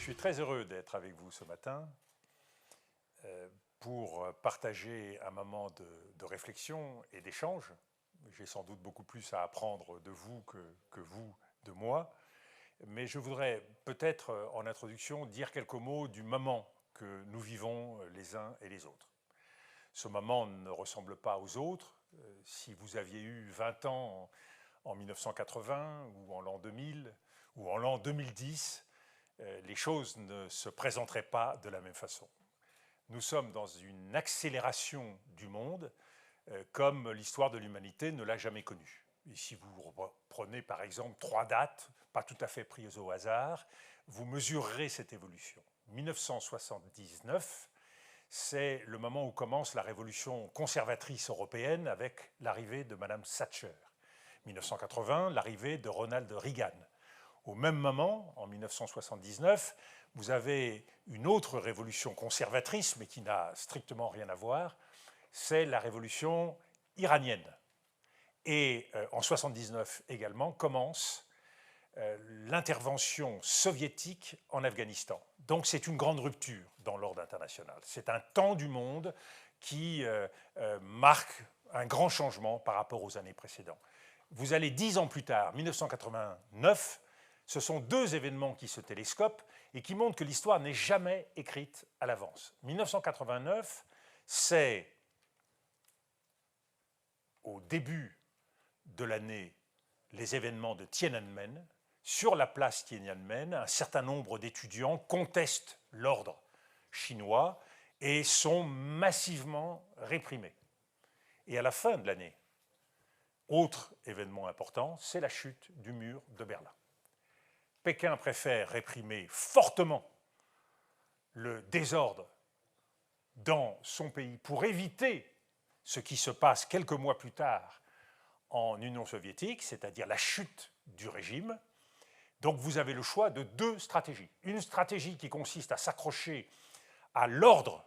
suis très heureux d'être avec vous ce matin pour partager un moment de réflexion et d'échange. J'ai sans doute beaucoup plus à apprendre de vous que vous de moi, mais je voudrais peut-être en introduction dire quelques mots du moment que nous vivons les uns et les autres. Ce moment ne ressemble pas aux autres. Si vous aviez eu 20 ans en 1980 ou en l'an 2000 ou en l'an 2010, les choses ne se présenteraient pas de la même façon. Nous sommes dans une accélération du monde comme l'histoire de l'humanité ne l'a jamais connue. Et si vous prenez par exemple 3 dates, pas tout à fait prises au hasard, vous mesurerez cette évolution. 1979, c'est le moment où commence la révolution conservatrice européenne avec l'arrivée de Madame Thatcher. 1980, l'arrivée de Ronald Reagan. Au même moment, en 1979, vous avez une autre révolution conservatrice, mais qui n'a strictement rien à voir, c'est la révolution iranienne. Et en 1979 également commence l'intervention soviétique en Afghanistan. Donc c'est une grande rupture dans l'ordre international. C'est un temps du monde qui marque un grand changement par rapport aux années précédentes. Vous allez 10 ans plus tard, 1989, ce sont 2 événements qui se télescopent et qui montrent que l'histoire n'est jamais écrite à l'avance. 1989, c'est au début de l'année les événements de Tiananmen. Sur la place Tiananmen, un certain nombre d'étudiants contestent l'ordre chinois et sont massivement réprimés. Et à la fin de l'année, autre événement important, c'est la chute du mur de Berlin. Pékin préfère réprimer fortement le désordre dans son pays pour éviter ce qui se passe quelques mois plus tard en Union soviétique, c'est-à-dire la chute du régime. Donc vous avez le choix de 2 stratégies. Une stratégie qui consiste à s'accrocher à l'ordre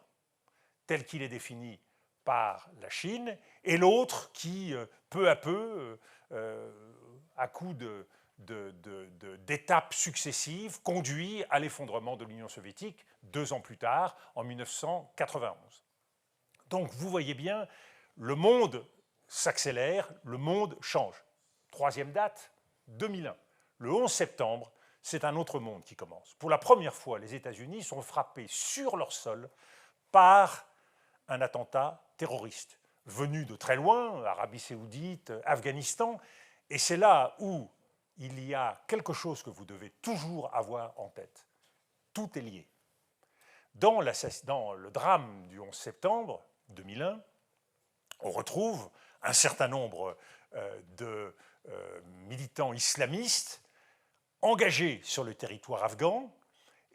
tel qu'il est défini par la Chine, et l'autre qui, peu à peu, à coup d'étapes successives, conduit à l'effondrement de l'Union soviétique 2 ans plus tard, en 1991. Donc vous voyez bien, le monde s'accélère, le monde change. 3e date, 2001. Le 11 septembre, c'est un autre monde qui commence. Pour la première fois, les États-Unis sont frappés sur leur sol par un attentat terroriste venu de très loin, Arabie Saoudite, Afghanistan, et c'est là où il y a quelque chose que vous devez toujours avoir en tête. Tout est lié. Dans le drame du 11 septembre 2001, on retrouve un certain nombre de militants islamistes engagés sur le territoire afghan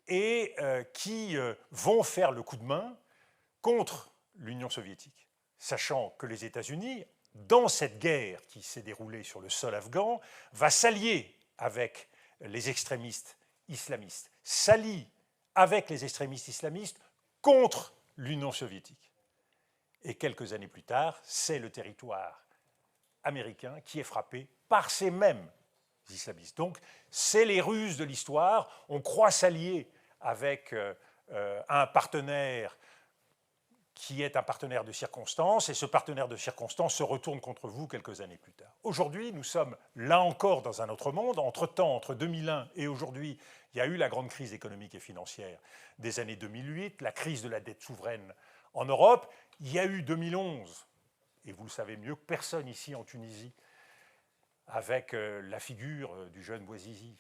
et qui vont faire le coup de main contre l'Union soviétique, sachant que les États-Unis, dans cette guerre qui s'est déroulée sur le sol afghan, va s'allier avec les extrémistes islamistes, s'allie avec les extrémistes islamistes contre l'Union soviétique. Et quelques années plus tard, c'est le territoire américain qui est frappé par ces mêmes islamistes. Donc, c'est les ruses de l'histoire. On croit s'allier avec un partenaire qui est un partenaire de circonstance, et ce partenaire de circonstance se retourne contre vous quelques années plus tard. Aujourd'hui, nous sommes là encore dans un autre monde. Entre-temps, entre 2001 et aujourd'hui, il y a eu la grande crise économique et financière des années 2008, la crise de la dette souveraine en Europe. Il y a eu 2011, et vous le savez mieux que personne ici en Tunisie, avec la figure du jeune Bouazizi.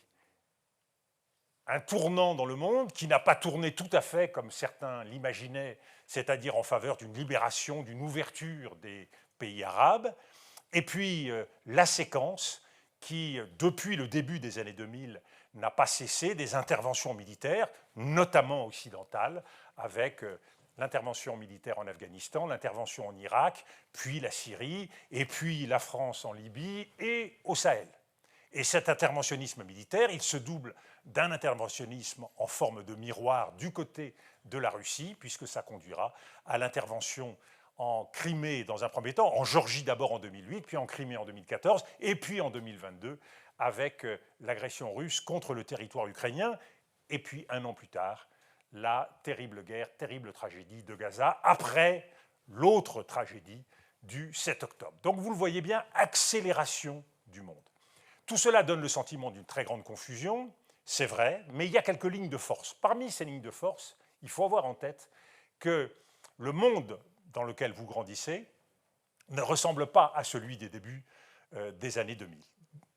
Un tournant dans le monde qui n'a pas tourné tout à fait comme certains l'imaginaient, c'est-à-dire en faveur d'une libération, d'une ouverture des pays arabes, et puis la séquence qui, depuis le début des années 2000, n'a pas cessé des interventions militaires, notamment occidentales, avec l'intervention militaire en Afghanistan, l'intervention en Irak, puis la Syrie, et puis la France en Libye et au Sahel. Et cet interventionnisme militaire, il se double d'un interventionnisme en forme de miroir du côté de la Russie, puisque ça conduira à l'intervention en Crimée dans un premier temps, en Géorgie d'abord en 2008, puis en Crimée en 2014, et puis en 2022 avec l'agression russe contre le territoire ukrainien. et puis un an plus tard, la terrible guerre, terrible tragédie de Gaza, après l'autre tragédie du 7 octobre. Donc vous le voyez bien, accélération du monde. Tout cela donne le sentiment d'une très grande confusion, c'est vrai, mais il y a quelques lignes de force. Parmi ces lignes de force, il faut avoir en tête que le monde dans lequel vous grandissez ne ressemble pas à celui des débuts des années 2000.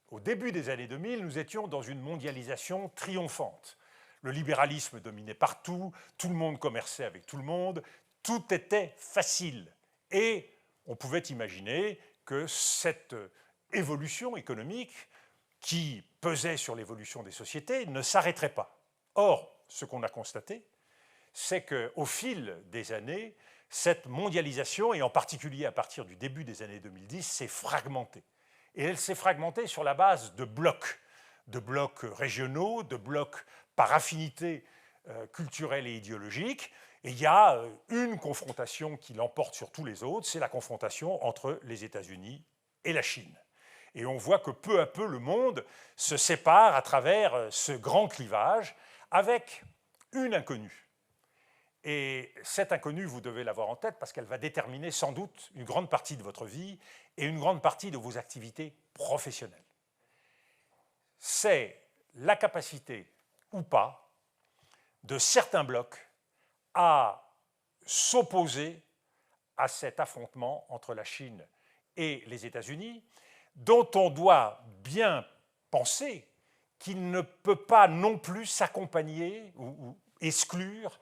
Au début des années 2000, nous étions dans une mondialisation triomphante. Le libéralisme dominait partout, tout le monde commerçait avec tout le monde, tout était facile. Et on pouvait imaginer que cette évolution économique qui pesait sur l'évolution des sociétés ne s'arrêterait pas. Or, ce qu'on a constaté, c'est qu'au fil des années, cette mondialisation, et en particulier à partir du début des années 2010, s'est fragmentée. Et elle s'est fragmentée sur la base de blocs régionaux, de blocs par affinité culturelle et idéologique. Et il y a une confrontation qui l'emporte sur tous les autres, c'est la confrontation entre les États-Unis et la Chine. Et on voit que peu à peu, le monde se sépare à travers ce grand clivage avec une inconnue. Et cette inconnue, vous devez l'avoir en tête parce qu'elle va déterminer sans doute une grande partie de votre vie et une grande partie de vos activités professionnelles. C'est la capacité ou pas de certains blocs à s'opposer à cet affrontement entre la Chine et les États-Unis, dont on doit bien penser qu'il ne peut pas non plus s'accompagner ou exclure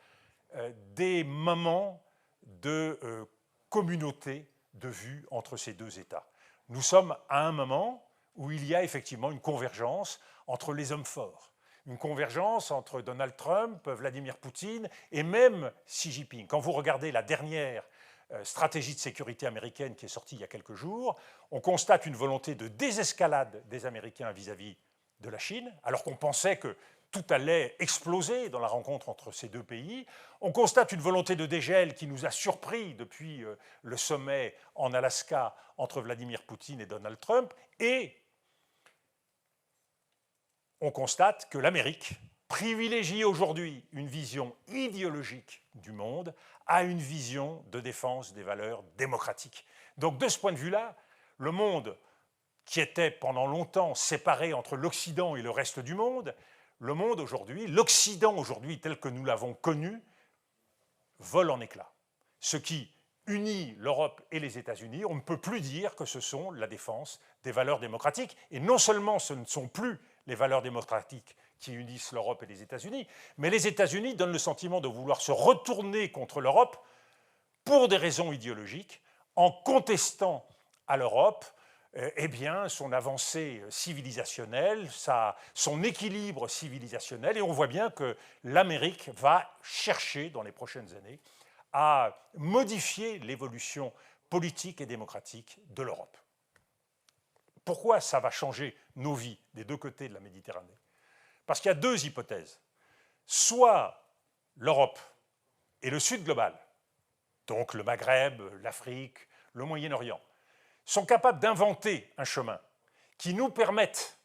des moments de communauté de vue entre ces deux États. Nous sommes à un moment où il y a effectivement une convergence entre les hommes forts, une convergence entre Donald Trump, Vladimir Poutine et même Xi Jinping. Quand vous regardez la dernière stratégie de sécurité américaine qui est sortie il y a quelques jours, on constate une volonté de désescalade des Américains vis-à-vis de la Chine, alors qu'on pensait que tout allait exploser dans la rencontre entre ces deux pays. On constate une volonté de dégel qui nous a surpris depuis le sommet en Alaska entre Vladimir Poutine et Donald Trump, et on constate que l'Amérique privilégie aujourd'hui une vision idéologique du monde à une vision de défense des valeurs démocratiques. Donc de ce point de vue-là, le monde qui était pendant longtemps séparé entre l'Occident et le reste du monde, le monde aujourd'hui, l'Occident aujourd'hui tel que nous l'avons connu, vole en éclats. Ce qui unit l'Europe et les États-Unis, on ne peut plus dire que ce sont la défense des valeurs démocratiques. Et non seulement ce ne sont plus les valeurs démocratiques qui unissent l'Europe et les États-Unis, mais les États-Unis donnent le sentiment de vouloir se retourner contre l'Europe pour des raisons idéologiques, en contestant à l'Europe eh bien, son avancée civilisationnelle, son équilibre civilisationnel, et on voit bien que l'Amérique va chercher dans les prochaines années à modifier l'évolution politique et démocratique de l'Europe. Pourquoi ça va changer nos vies des deux côtés de la Méditerranée? Parce qu'il y a deux hypothèses. Soit l'Europe et le Sud global, donc le Maghreb, l'Afrique, le Moyen-Orient, sont capables d'inventer un chemin qui nous permette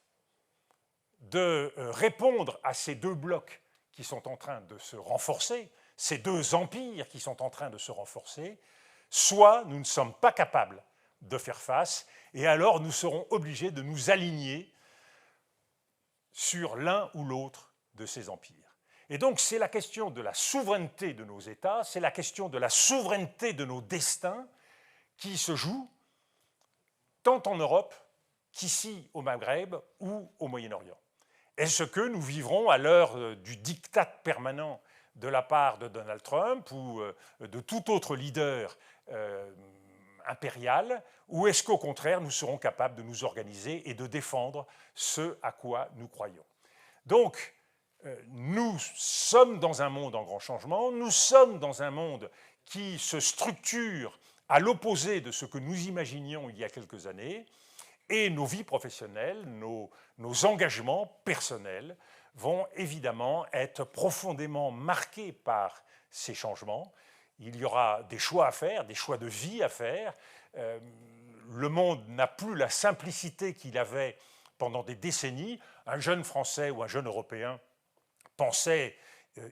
de répondre à ces deux blocs qui sont en train de se renforcer, ces deux empires qui sont en train de se renforcer, soit nous ne sommes pas capables de faire face, et alors nous serons obligés de nous aligner sur l'un ou l'autre de ces empires. Et donc c'est la question de la souveraineté de nos États, c'est la question de la souveraineté de nos destins qui se joue tant en Europe qu'ici au Maghreb ou au Moyen-Orient. Est-ce que nous vivrons à l'heure du diktat permanent de la part de Donald Trump ou de tout autre leader impérial, ou est-ce qu'au contraire nous serons capables de nous organiser et de défendre ce à quoi nous croyons? Donc, nous sommes dans un monde en grand changement, nous sommes dans un monde qui se structure à l'opposé de ce que nous imaginions il y a quelques années, et nos vies professionnelles, nos engagements personnels vont évidemment être profondément marqués par ces changements. Il y aura des choix à faire, des choix de vie à faire. Le monde n'a plus la simplicité qu'il avait pendant des décennies. Un jeune Français ou un jeune Européen pensait,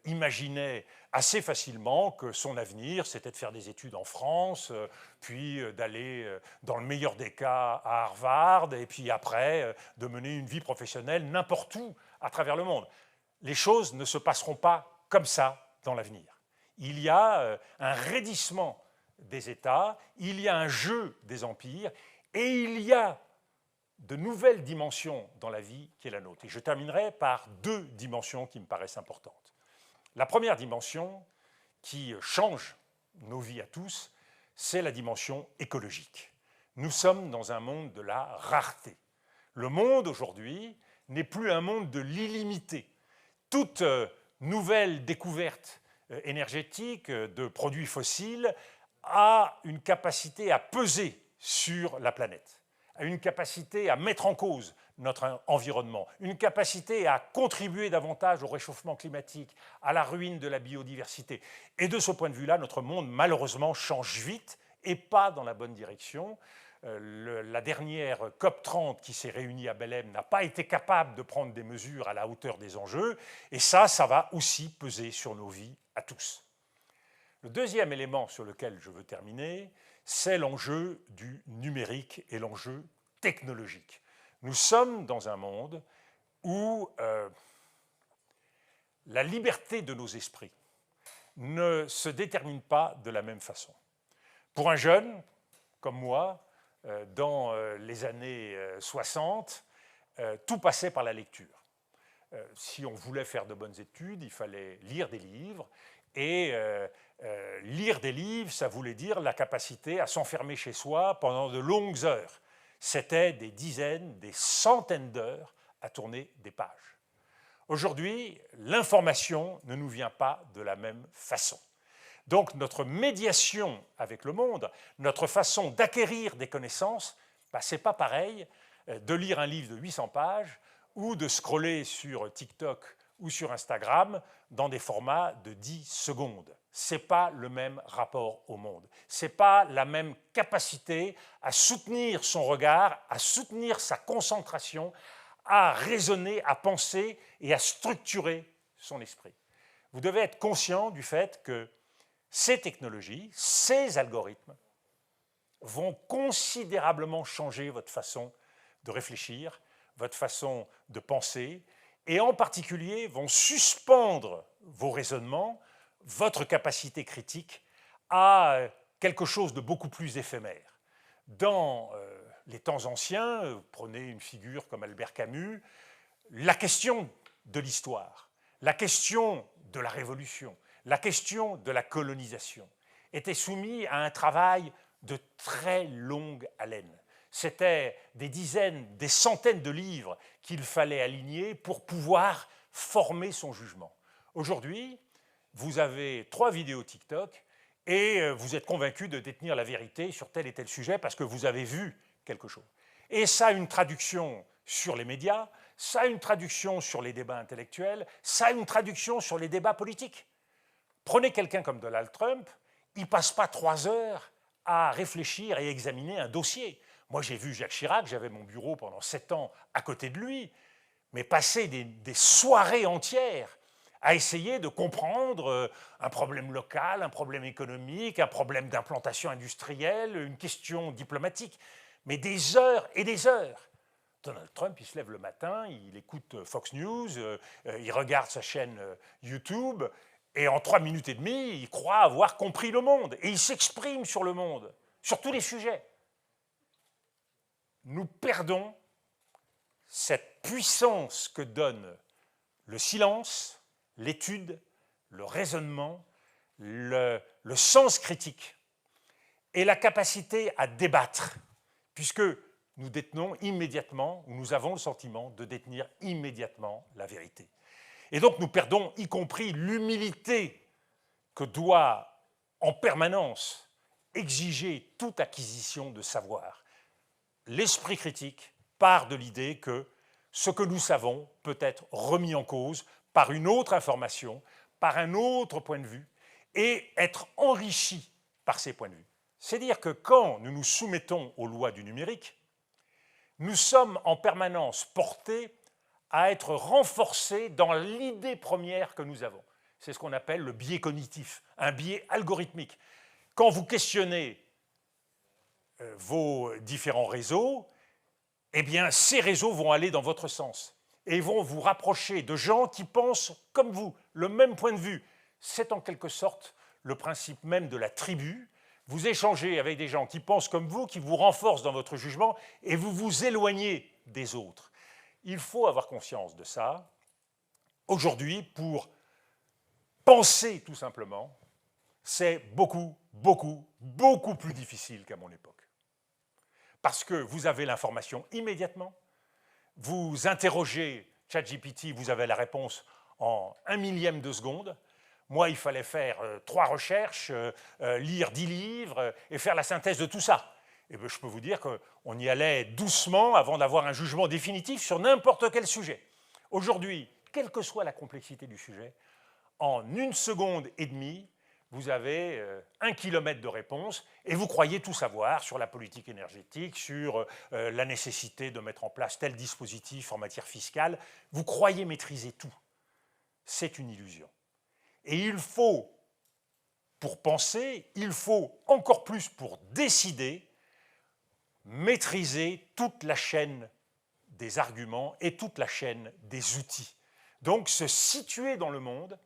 imaginait assez facilement que son avenir, c'était de faire des études en France, puis d'aller, dans le meilleur des cas, à Harvard, et puis après, de mener une vie professionnelle n'importe où à travers le monde. Les choses ne se passeront pas comme ça dans l'avenir. Il y a un raidissement des États, il y a un jeu des empires, et il y a de nouvelles dimensions dans la vie qui est la nôtre. Et je terminerai par deux dimensions qui me paraissent importantes. La première dimension qui change nos vies à tous, c'est la dimension écologique. Nous sommes dans un monde de la rareté. Le monde aujourd'hui n'est plus un monde de l'illimité. Toute nouvelle découverte énergétique de produits fossiles a une capacité à peser sur la planète, a une capacité à mettre en cause notre environnement, une capacité à contribuer davantage au réchauffement climatique, à la ruine de la biodiversité. Et de ce point de vue-là, notre monde, malheureusement, change vite et pas dans la bonne direction. La dernière COP30 qui s'est réunie à Belém n'a pas été capable de prendre des mesures à la hauteur des enjeux, et ça va aussi peser sur nos vies à tous. Le deuxième élément sur lequel je veux terminer, c'est l'enjeu du numérique et l'enjeu technologique. Nous sommes dans un monde où la liberté de nos esprits ne se détermine pas de la même façon. Pour un jeune comme moi, dans les années 60, tout passait par la lecture. Si on voulait faire de bonnes études, il fallait lire des livres, et lire des livres, ça voulait dire la capacité à s'enfermer chez soi pendant de longues heures. C'était des dizaines, des centaines d'heures à tourner des pages. Aujourd'hui, l'information ne nous vient pas de la même façon. Donc notre médiation avec le monde, notre façon d'acquérir des connaissances, ce n'est pas pareil de lire un livre de 800 pages ou de scroller sur TikTok ou sur Instagram dans des formats de 10 secondes. Ce n'est pas le même rapport au monde. Ce n'est pas la même capacité à soutenir son regard, à soutenir sa concentration, à raisonner, à penser et à structurer son esprit. Vous devez être conscient du fait que ces technologies, ces algorithmes vont considérablement changer votre façon de réfléchir, votre façon de penser, et en particulier vont suspendre vos raisonnements, votre capacité critique à quelque chose de beaucoup plus éphémère. Dans les temps anciens, prenez une figure comme Albert Camus, la question de l'histoire, la question de la révolution, la question de la colonisation était soumise à un travail de très longue haleine. C'était des dizaines, des centaines de livres qu'il fallait aligner pour pouvoir former son jugement. Aujourd'hui, vous avez 3 vidéos TikTok et vous êtes convaincu de détenir la vérité sur tel et tel sujet parce que vous avez vu quelque chose. Et ça a une traduction sur les médias, ça a une traduction sur les débats intellectuels, ça a une traduction sur les débats politiques. Prenez quelqu'un comme Donald Trump, il ne passe pas 3 heures à réfléchir et examiner un dossier. Moi, j'ai vu Jacques Chirac, j'avais mon bureau pendant 7 ans à côté de lui, mais passer des soirées entières à essayer de comprendre un problème local, un problème économique, un problème d'implantation industrielle, une question diplomatique, mais des heures et des heures. Donald Trump, il se lève le matin, il écoute Fox News, il regarde sa chaîne YouTube, et en 3 minutes et demie, il croit avoir compris le monde. Et il s'exprime sur le monde, sur tous les sujets. Nous perdons cette puissance que donne le silence, l'étude, le raisonnement, le sens critique et la capacité à débattre, puisque nous détenons immédiatement, ou nous avons le sentiment de détenir immédiatement la vérité. Et donc nous perdons y compris l'humilité que doit en permanence exiger toute acquisition de savoir. L'esprit critique part de l'idée que ce que nous savons peut être remis en cause par une autre information, par un autre point de vue, et être enrichi par ces points de vue. C'est-à-dire que quand nous nous soumettons aux lois du numérique, nous sommes en permanence portés à être renforcés dans l'idée première que nous avons. C'est ce qu'on appelle le biais cognitif, un biais algorithmique. Quand vous questionnez vos différents réseaux, eh bien, ces réseaux vont aller dans votre sens et vont vous rapprocher de gens qui pensent comme vous, le même point de vue. C'est en quelque sorte le principe même de la tribu. Vous échangez avec des gens qui pensent comme vous, qui vous renforcent dans votre jugement, et vous vous éloignez des autres. Il faut avoir conscience de ça. Aujourd'hui, pour penser tout simplement, c'est beaucoup, beaucoup, beaucoup plus difficile qu'à mon époque. Parce que vous avez l'information immédiatement, vous interrogez ChatGPT, vous avez la réponse en 1/1000 de seconde. Moi, il fallait faire 3 recherches, lire 10 livres et faire la synthèse de tout ça. Et bien, je peux vous dire qu'on y allait doucement avant d'avoir un jugement définitif sur n'importe quel sujet. Aujourd'hui, quelle que soit la complexité du sujet, en 1,5 secondes, vous avez 1 kilomètre de réponse et vous croyez tout savoir sur la politique énergétique, sur la nécessité de mettre en place tel dispositif en matière fiscale. Vous croyez maîtriser tout. C'est une illusion. Et il faut, pour penser, il faut encore plus pour décider, maîtriser toute la chaîne des arguments et toute la chaîne des outils. Donc se situer dans le monde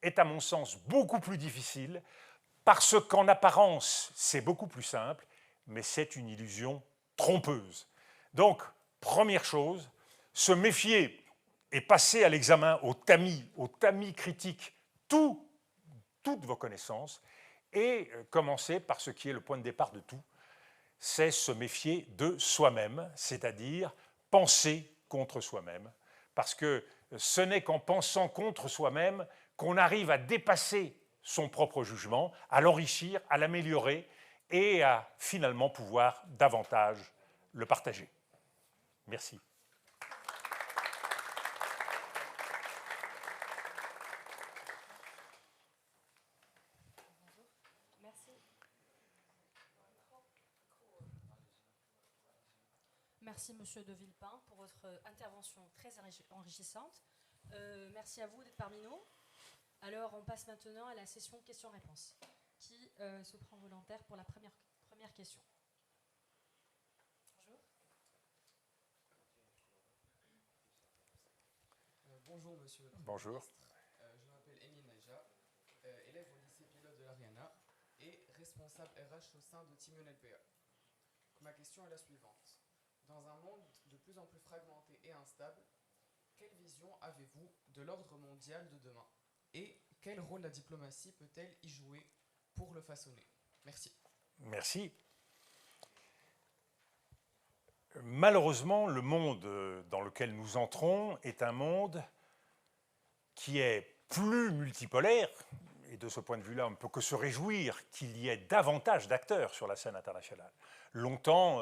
est à mon sens beaucoup plus difficile parce qu'en apparence c'est beaucoup plus simple, mais c'est une illusion trompeuse. Donc, première chose, se méfier et passer à l'examen au tamis critique toutes vos connaissances et commencer par ce qui est le point de départ de tout, c'est se méfier de soi-même, c'est-à-dire penser contre soi-même, parce que ce n'est qu'en pensant contre soi-même qu'on arrive à dépasser son propre jugement, à l'enrichir, à l'améliorer et à finalement pouvoir davantage le partager. Merci. Merci, Monsieur de Villepin, pour votre intervention très enrichissante. Merci à vous d'être parmi nous. Alors, on passe maintenant à la session questions-réponses. Qui se prend volontaire pour la première question? Bonjour. Bonjour, monsieur. Bonjour. Je m'appelle Émile Naïja, élève au lycée pilote de l'Ariana et responsable RH au sein de Team LPA. Ma question est la suivante. Dans un monde de plus en plus fragmenté et instable, quelle vision avez-vous de l'ordre mondial de demain? Et quel rôle la diplomatie peut-elle y jouer pour le façonner? Merci. Merci. Malheureusement, le monde dans lequel nous entrons est un monde qui est plus multipolaire, et de ce point de vue-là, on ne peut que se réjouir qu'il y ait davantage d'acteurs sur la scène internationale. Longtemps,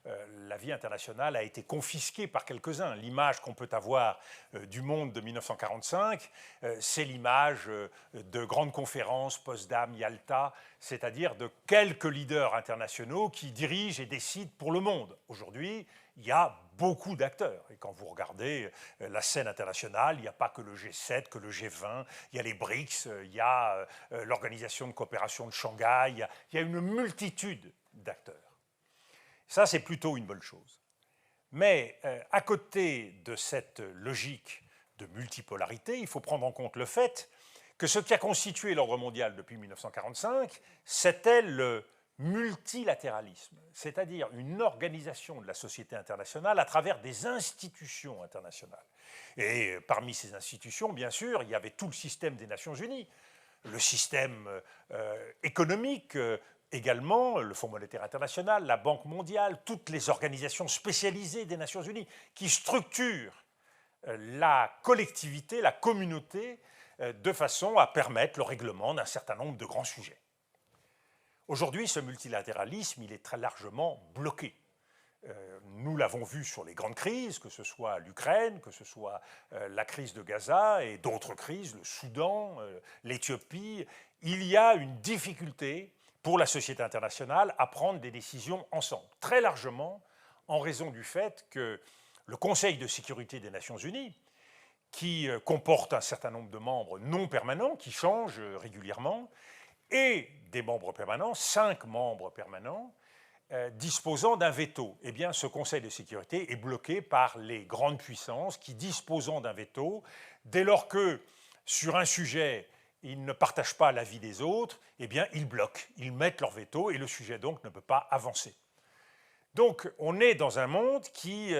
la vie internationale a été confisquée par quelques-uns. L'image qu'on peut avoir du monde de 1945, c'est l'image de grandes conférences, Potsdam, Yalta, c'est-à-dire de quelques leaders internationaux qui dirigent et décident pour le monde. Aujourd'hui, il y a beaucoup d'acteurs. Et quand vous regardez la scène internationale, il n'y a pas que le G7, que le G20, il y a les BRICS, il y a l'Organisation de coopération de Shanghai, il y a une multitude d'acteurs. Ça, c'est plutôt une bonne chose. Mais à côté de cette logique de multipolarité, il faut prendre en compte le fait que ce qui a constitué l'ordre mondial depuis 1945, c'était le multilatéralisme, c'est-à-dire une organisation de la société internationale à travers des institutions internationales. Et parmi ces institutions, bien sûr, il y avait tout le système des Nations Unies, le système économique, également le Fonds monétaire international, la Banque mondiale, toutes les organisations spécialisées des Nations Unies qui structurent la collectivité, la communauté, de façon à permettre le règlement d'un certain nombre de grands sujets. Aujourd'hui, ce multilatéralisme, il est très largement bloqué. Nous l'avons vu sur les grandes crises, que ce soit l'Ukraine, que ce soit la crise de Gaza et d'autres crises, le Soudan, l'Éthiopie. Il y a une difficulté pour la société internationale à prendre des décisions ensemble, très largement en raison du fait que le Conseil de sécurité des Nations Unies, qui comporte un certain nombre de membres non permanents, qui changent régulièrement, et des membres permanents, 5 membres permanents, disposant d'un veto. Eh bien, ce Conseil de sécurité est bloqué par les grandes puissances qui, disposant d'un veto, dès lors que, sur un sujet, ils ne partagent pas l'avis des autres, eh bien, ils bloquent, ils mettent leur veto, et le sujet, donc, ne peut pas avancer. Donc, on est dans un monde qui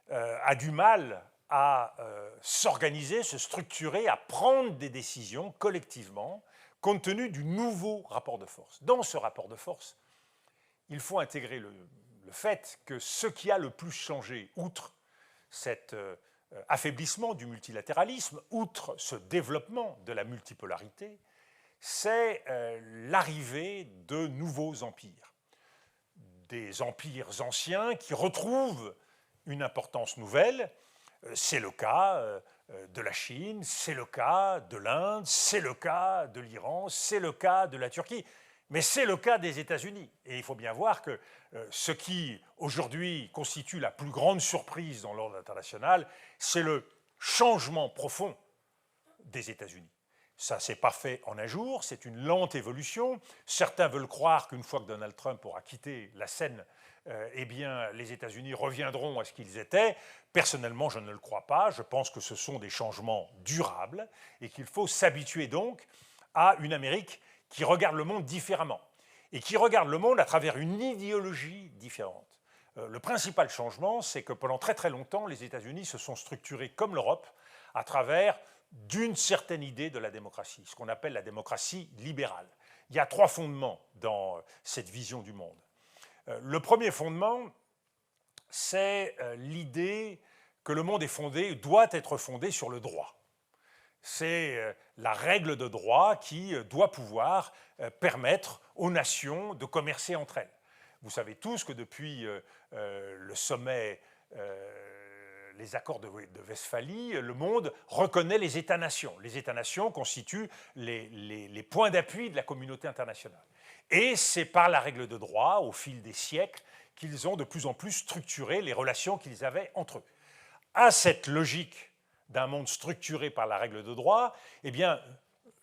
a du mal à s'organiser, se structurer, à prendre des décisions collectivement, compte tenu du nouveau rapport de force. Dans ce rapport de force, il faut intégrer le fait que ce qui a le plus changé, outre cet affaiblissement du multilatéralisme, outre ce développement de la multipolarité, c'est l'arrivée de nouveaux empires. Des empires anciens qui retrouvent une importance nouvelle. C'est le cas de la Chine, c'est le cas de l'Inde, c'est le cas de l'Iran, c'est le cas de la Turquie. Mais c'est le cas des États-Unis. Et il faut bien voir que ce qui, aujourd'hui, constitue la plus grande surprise dans l'ordre international, c'est le changement profond des États-Unis. Ça ne s'est pas fait en un jour, c'est une lente évolution. Certains veulent croire qu'une fois que Donald Trump aura quitté la scène, eh bien, les États-Unis reviendront à ce qu'ils étaient. Personnellement, je ne le crois pas. Je pense que ce sont des changements durables et qu'il faut s'habituer donc à une Amérique qui regarde le monde différemment et qui regarde le monde à travers une idéologie différente. Le principal changement, c'est que pendant très très longtemps, les États-Unis se sont structurés comme l'Europe à travers d'une certaine idée de la démocratie, ce qu'on appelle la démocratie libérale. Il y a 3 fondements dans cette vision du monde. Le premier fondement, c'est l'idée que le monde doit être fondé sur le droit. C'est la règle de droit qui doit pouvoir permettre aux nations de commercer entre elles. Vous savez tous que depuis le sommet, les accords de Westphalie, le monde reconnaît les États-nations. Les États-nations constituent les points d'appui de la communauté internationale. Et c'est par la règle de droit, au fil des siècles, qu'ils ont de plus en plus structuré les relations qu'ils avaient entre eux. À cette logique d'un monde structuré par la règle de droit, eh bien,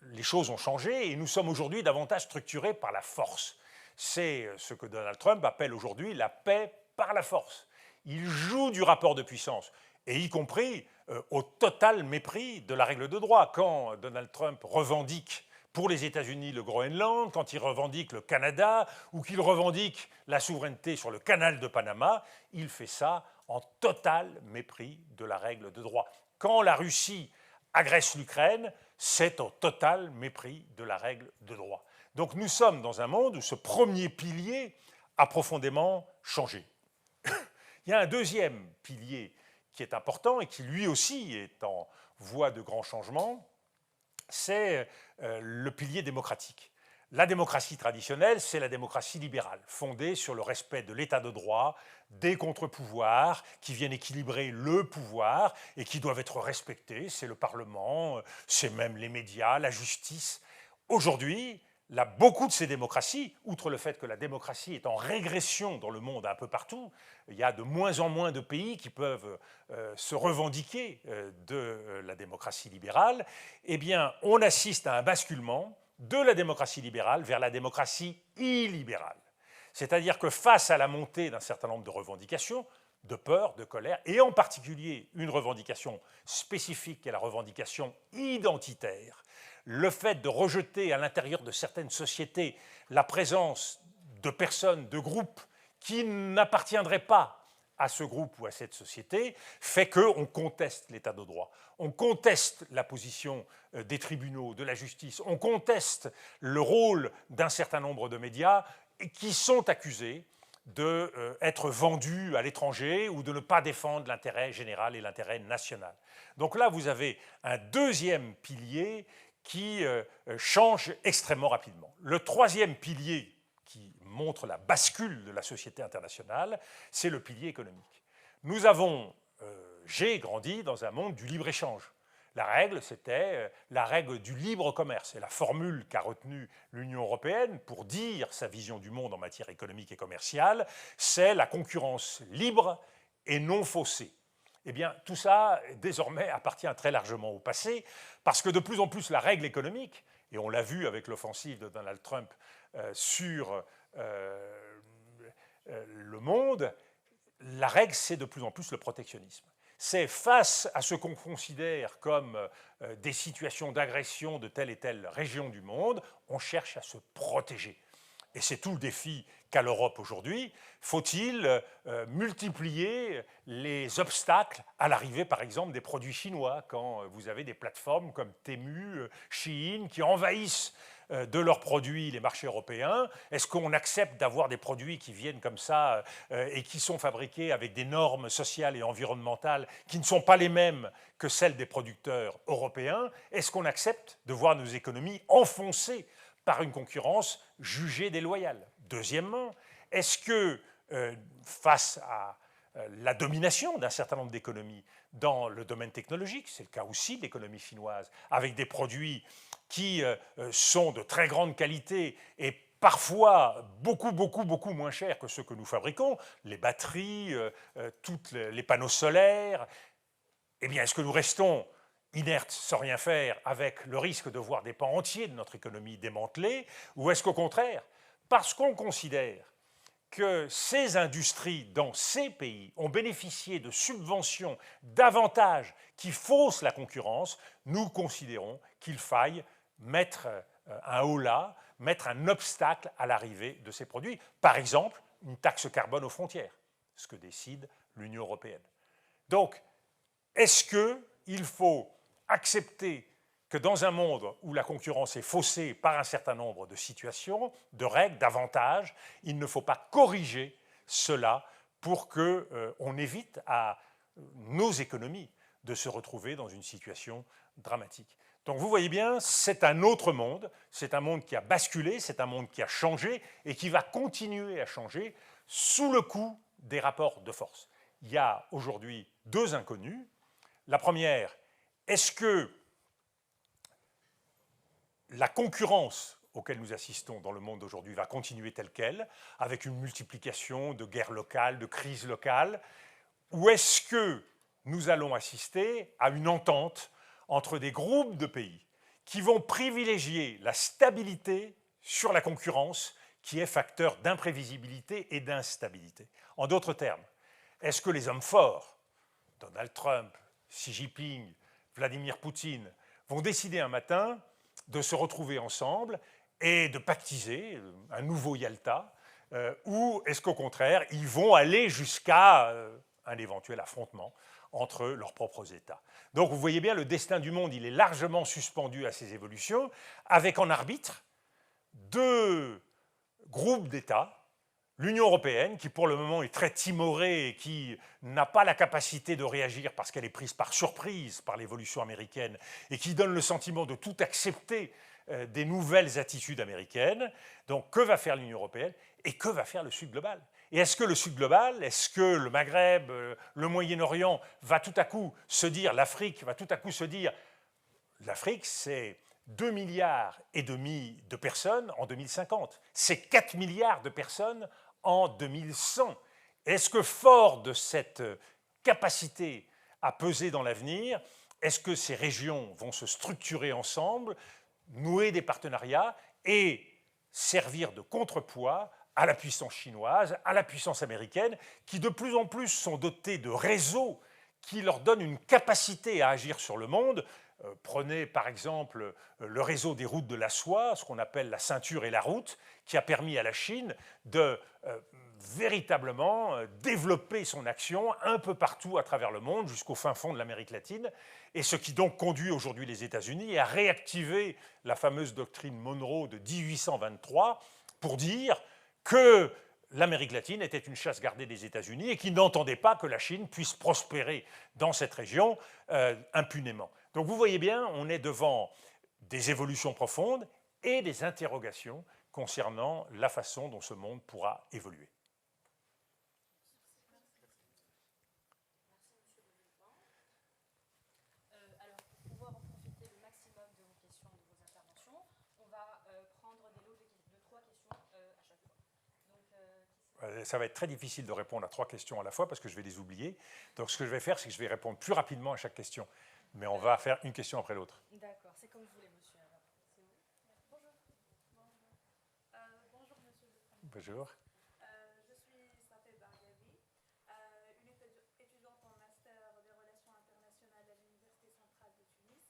les choses ont changé et nous sommes aujourd'hui davantage structurés par la force. C'est ce que Donald Trump appelle aujourd'hui la paix par la force. Il joue du rapport de puissance, et y compris au total mépris de la règle de droit. Quand Donald Trump revendique pour les États-Unis le Groenland, quand il revendique le Canada, ou qu'il revendique la souveraineté sur le canal de Panama, il fait ça en total mépris de la règle de droit. Quand la Russie agresse l'Ukraine, c'est au total mépris de la règle de droit. Donc nous sommes dans un monde où ce premier pilier a profondément changé. Il y a un deuxième pilier qui est important et qui lui aussi est en voie de grand changement, c'est le pilier démocratique. La démocratie traditionnelle, c'est la démocratie libérale, fondée sur le respect de l'état de droit, des contre-pouvoirs qui viennent équilibrer le pouvoir et qui doivent être respectés. C'est le Parlement, c'est même les médias, la justice. Aujourd'hui, là, beaucoup de ces démocraties, outre le fait que la démocratie est en régression dans le monde un peu partout, il y a de moins en moins de pays qui peuvent se revendiquer de la démocratie libérale, eh bien, on assiste à un basculement de la démocratie libérale vers la démocratie illibérale. C'est-à-dire que face à la montée d'un certain nombre de revendications, de peur, de colère, et en particulier une revendication spécifique qui est la revendication identitaire, le fait de rejeter à l'intérieur de certaines sociétés la présence de personnes, de groupes qui n'appartiendraient pas à ce groupe ou à cette société, fait qu'on conteste l'état de droit. On conteste la position des tribunaux, de la justice, on conteste le rôle d'un certain nombre de médias qui sont accusés d'être vendus à l'étranger ou de ne pas défendre l'intérêt général et l'intérêt national. Donc là, vous avez un deuxième pilier qui change extrêmement rapidement. Le troisième pilier qui montre la bascule de la société internationale, c'est le pilier économique. J'ai grandi dans un monde du libre-échange. La règle, c'était la règle du libre commerce. Et la formule qu'a retenue l'Union européenne pour dire sa vision du monde en matière économique et commerciale, c'est la concurrence libre et non faussée. Eh bien, tout ça, désormais, appartient très largement au passé, parce que de plus en plus, la règle économique, et on l'a vu avec l'offensive de Donald Trump sur le monde, la règle, c'est de plus en plus le protectionnisme. C'est face à ce qu'on considère comme des situations d'agression de telle et telle région du monde, on cherche à se protéger. Et c'est tout le défi qu'a l'Europe aujourd'hui. Faut-il multiplier les obstacles à l'arrivée, par exemple, des produits chinois, quand vous avez des plateformes comme Temu, Shein, qui envahissent de leurs produits les marchés européens? Est-ce qu'on accepte d'avoir des produits qui viennent comme ça et qui sont fabriqués avec des normes sociales et environnementales qui ne sont pas les mêmes que celles des producteurs européens? Est-ce qu'on accepte de voir nos économies enfoncées par une concurrence jugée déloyale? Deuxièmement, est-ce que face à la domination d'un certain nombre d'économies dans le domaine technologique, c'est le cas aussi de l'économie chinoise, avec des produits qui sont de très grande qualité et parfois beaucoup moins chers que ceux que nous fabriquons, les batteries, tous les panneaux solaires, eh bien, est-ce que nous restons inertes sans rien faire avec le risque de voir des pans entiers de notre économie démantelés, ou est-ce qu'au contraire, parce qu'on considère que ces industries dans ces pays ont bénéficié de subventions, d'avantages qui faussent la concurrence, nous considérons qu'il faille mettre un holà, mettre un obstacle à l'arrivée de ces produits. Par exemple, une taxe carbone aux frontières, ce que décide l'Union européenne. Donc, est-ce qu'il faut accepter que dans un monde où la concurrence est faussée par un certain nombre de situations, de règles, d'avantages, il ne faut pas corriger cela pour qu'on évite à nos économies de se retrouver dans une situation dramatique. Donc vous voyez bien, c'est un autre monde, c'est un monde qui a basculé, c'est un monde qui a changé et qui va continuer à changer sous le coup des rapports de force. Il y a aujourd'hui deux inconnues. La première, est-ce que la concurrence auquel nous assistons dans le monde d'aujourd'hui va continuer telle qu'elle, avec une multiplication de guerres locales, de crises locales, ou est-ce que nous allons assister à une entente entre des groupes de pays qui vont privilégier la stabilité sur la concurrence, qui est facteur d'imprévisibilité et d'instabilité? En d'autres termes, est-ce que les hommes forts, Donald Trump, Xi Jinping, Vladimir Poutine, vont décider un matin de se retrouver ensemble et de pactiser un nouveau Yalta, ou est-ce qu'au contraire, ils vont aller jusqu'à un éventuel affrontement entre leurs propres États? Donc vous voyez bien, le destin du monde, il est largement suspendu à ces évolutions, avec en arbitre deux groupes d'États, l'Union européenne, qui pour le moment est très timorée et qui n'a pas la capacité de réagir parce qu'elle est prise par surprise par l'évolution américaine et qui donne le sentiment de tout accepter des nouvelles attitudes américaines. Donc que va faire l'Union européenne et que va faire le Sud global? Et est-ce que le Sud global, est-ce que le Maghreb, le Moyen-Orient va tout à coup se dire, l'Afrique va tout à coup se dire, l'Afrique c'est 2,5 milliards de personnes en 2050, c'est 4 milliards de personnes en 2100. Est-ce que fort de cette capacité à peser dans l'avenir, est-ce que ces régions vont se structurer ensemble, nouer des partenariats et servir de contrepoids à la puissance chinoise, à la puissance américaine, qui de plus en plus sont dotés de réseaux qui leur donnent une capacité à agir sur le monde? Prenez par exemple le réseau des routes de la soie, ce qu'on appelle la ceinture et la route, qui a permis à la Chine de véritablement développer son action un peu partout à travers le monde, jusqu'au fin fond de l'Amérique latine, et ce qui donc conduit aujourd'hui les États-Unis à réactiver la fameuse doctrine Monroe de 1823 pour dire que l'Amérique latine était une chasse gardée des États-Unis et qui n'entendait pas que la Chine puisse prospérer dans cette région impunément. Donc vous voyez bien, on est devant des évolutions profondes et des interrogations concernant la façon dont ce monde pourra évoluer. Alors, pour pouvoir en profiter le maximum de vos questions, de vos interventions, on va prendre des lots de 3 questions à chaque fois. Donc, Ça va être très difficile de répondre à 3 questions à la fois parce que je vais les oublier. Donc ce que je vais faire, c'est que je vais répondre plus rapidement à chaque question. Mais on va faire une question après l'autre. D'accord, c'est comme vous voulez, monsieur. Alors, c'est vous. Bonjour. Bonjour, monsieur le Premier Bonjour. ministre. Je suis Safé Bargavi, une étudiante en master des relations internationales à l'Université centrale de Tunis.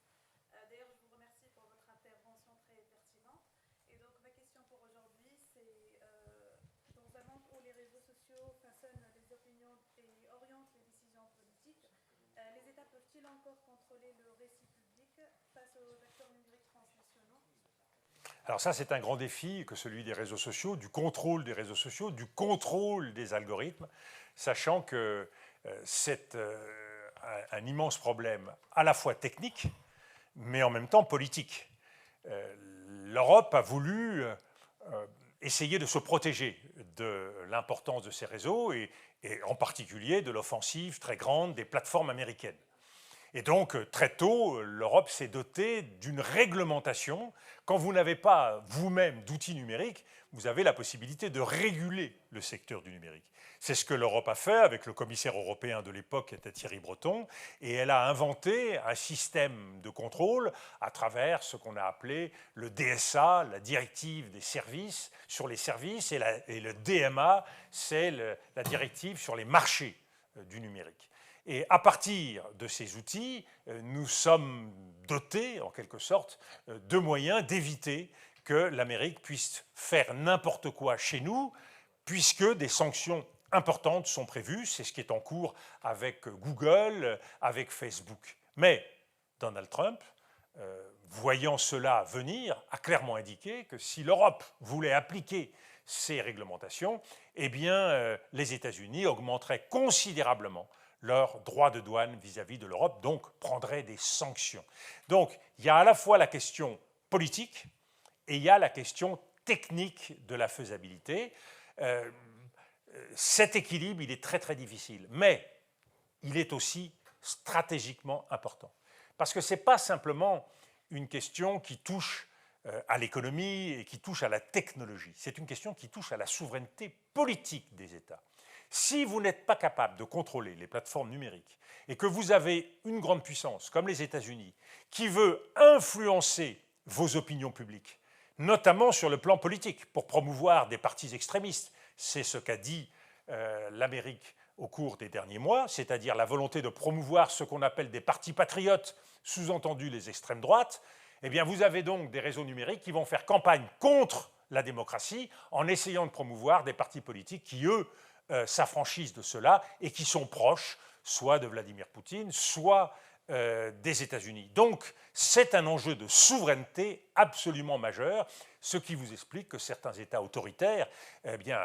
D'ailleurs, je vous remercie pour votre intervention très pertinente. Et donc, ma question pour aujourd'hui, c'est dans un monde où les réseaux sociaux façonnent les opinions et orientent les décisions politiques, les États peuvent-ils encore contrôler le récit public face aux acteurs numériques transnationaux? Alors ça, c'est un grand défi que celui des réseaux sociaux, du contrôle des réseaux sociaux, du contrôle des algorithmes, sachant que c'est un immense problème à la fois technique, mais en même temps politique. L'Europe a voulu essayer de se protéger de l'importance de ces réseaux et en particulier de l'offensive très grande des plateformes américaines. Et donc, très tôt, l'Europe s'est dotée d'une réglementation. Quand vous n'avez pas vous-même d'outils numériques, vous avez la possibilité de réguler le secteur du numérique. C'est ce que l'Europe a fait avec le commissaire européen de l'époque, qui était Thierry Breton, et elle a inventé un système de contrôle à travers ce qu'on a appelé le DSA, la directive des services, sur les services, et le DMA, c'est la directive sur les marchés du numérique. Et à partir de ces outils, nous sommes dotés, en quelque sorte, de moyens d'éviter que l'Amérique puisse faire n'importe quoi chez nous, puisque des sanctions importantes sont prévues. C'est ce qui est en cours avec Google, avec Facebook. Mais Donald Trump, voyant cela venir, a clairement indiqué que si l'Europe voulait appliquer ces réglementations, eh bien, les États-Unis augmenteraient considérablement leurs droits de douane vis-à-vis de l'Europe, donc prendraient des sanctions. Donc, il y a à la fois la question politique et il y a la question technique de la faisabilité. Cet équilibre, il est très très difficile, mais il est aussi stratégiquement important. Parce que ce n'est pas simplement une question qui touche à l'économie et qui touche à la technologie, c'est une question qui touche à la souveraineté politique des États. Si vous n'êtes pas capable de contrôler les plateformes numériques et que vous avez une grande puissance comme les États-Unis qui veut influencer vos opinions publiques, notamment sur le plan politique, pour promouvoir des partis extrémistes, c'est ce qu'a dit l'Amérique au cours des derniers mois, c'est-à-dire la volonté de promouvoir ce qu'on appelle des partis patriotes, sous-entendu les extrêmes droites, eh bien vous avez donc des réseaux numériques qui vont faire campagne contre la démocratie en essayant de promouvoir des partis politiques qui, eux, s'affranchissent de cela et qui sont proches soit de Vladimir Poutine, soit des États-Unis. Donc, c'est un enjeu de souveraineté absolument majeur, ce qui vous explique que certains États autoritaires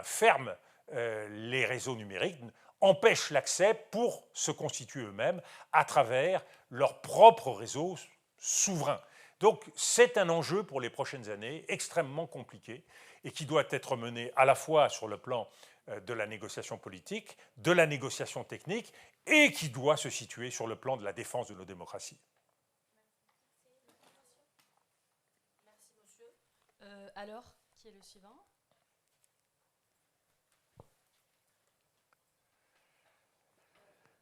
ferment les réseaux numériques, empêchent l'accès pour se constituer eux-mêmes à travers leurs propres réseaux souverains. Donc, c'est un enjeu pour les prochaines années extrêmement compliqué et qui doit être mené à la fois sur le plan de la négociation politique, de la négociation technique, et qui doit se situer sur le plan de la défense de nos démocraties. Merci, monsieur. Alors, qui est le suivant?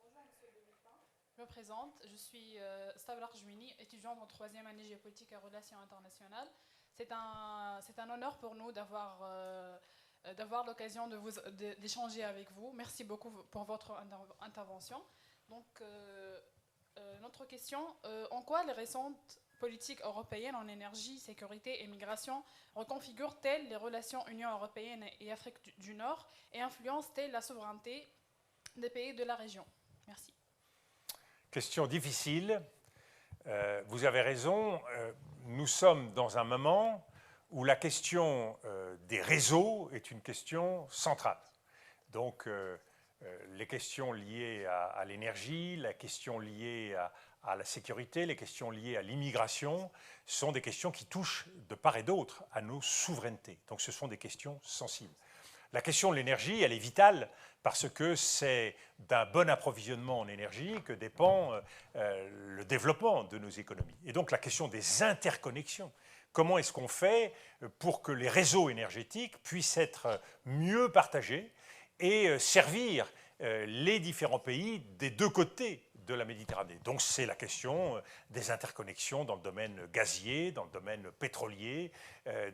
Bonjour, monsieur Bénétin. Je me présente, je suis Stavlar Jmini, étudiante en 3e année géopolitique et relations internationales. C'est un honneur pour nous d'avoir l'occasion d'échanger avec vous. Merci beaucoup pour votre intervention. Donc, notre question, en quoi les récentes politiques européennes en énergie, sécurité et migration reconfigurent-elles les relations Union européenne et Afrique du Nord et influencent-elles la souveraineté des pays de la région? Merci. Question difficile. Vous avez raison. Nous sommes dans un moment où la question des réseaux est une question centrale. Donc, les questions liées à l'énergie, la question liée à la sécurité, les questions liées à l'immigration sont des questions qui touchent de part et d'autre à nos souverainetés. Donc, ce sont des questions sensibles. La question de l'énergie, elle est vitale parce que c'est d'un bon approvisionnement en énergie que dépend le développement de nos économies. Et donc, la question des interconnexions. Comment est-ce qu'on fait pour que les réseaux énergétiques puissent être mieux partagés et servir les différents pays des deux côtés de la Méditerranée. Donc c'est la question des interconnexions dans le domaine gazier, dans le domaine pétrolier,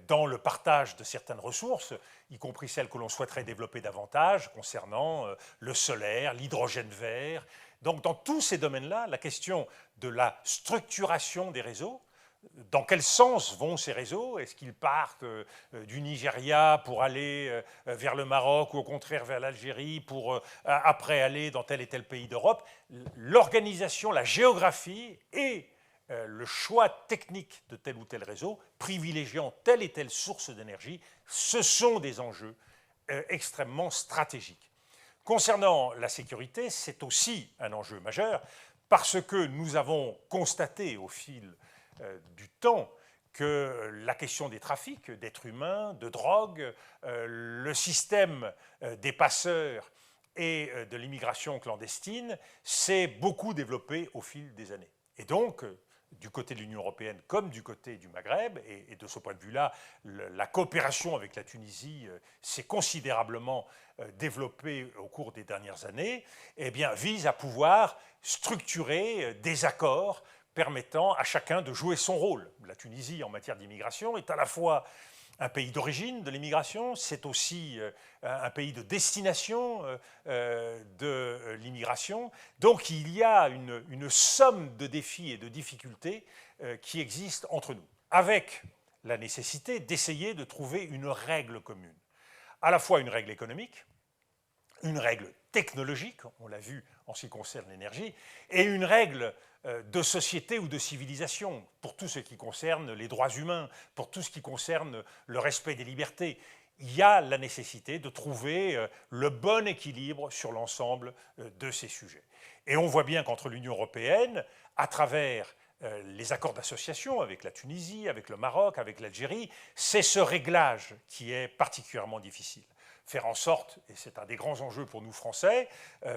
dans le partage de certaines ressources, y compris celles que l'on souhaiterait développer davantage concernant le solaire, l'hydrogène vert. Donc dans tous ces domaines-là, la question de la structuration des réseaux, dans quel sens vont ces réseaux? Est-ce qu'ils partent du Nigeria pour aller vers le Maroc ou au contraire vers l'Algérie pour après aller dans tel et tel pays d'Europe? L'organisation, la géographie et le choix technique de tel ou tel réseau, privilégiant telle et telle source d'énergie, ce sont des enjeux extrêmement stratégiques. Concernant la sécurité, c'est aussi un enjeu majeur parce que nous avons constaté au fil du temps que la question des trafics d'êtres humains, de drogue, le système des passeurs et de l'immigration clandestine s'est beaucoup développé au fil des années. Et donc, du côté de l'Union européenne comme du côté du Maghreb, et de ce point de vue-là, la coopération avec la Tunisie s'est considérablement développée au cours des dernières années, eh bien, vise à pouvoir structurer des accords permettant à chacun de jouer son rôle. La Tunisie, en matière d'immigration, est à la fois un pays d'origine de l'immigration, c'est aussi un pays de destination de l'immigration. Donc il y a une somme de défis et de difficultés qui existent entre nous, avec la nécessité d'essayer de trouver une règle commune. À la fois une règle économique, une règle technologique, on l'a vu en ce qui concerne l'énergie, et une règle de société ou de civilisation, pour tout ce qui concerne les droits humains, pour tout ce qui concerne le respect des libertés. Il y a la nécessité de trouver le bon équilibre sur l'ensemble de ces sujets. Et on voit bien qu'entre l'Union européenne, à travers les accords d'association avec la Tunisie, avec le Maroc, avec l'Algérie, c'est ce réglage qui est particulièrement difficile. Faire en sorte, et c'est un des grands enjeux pour nous Français,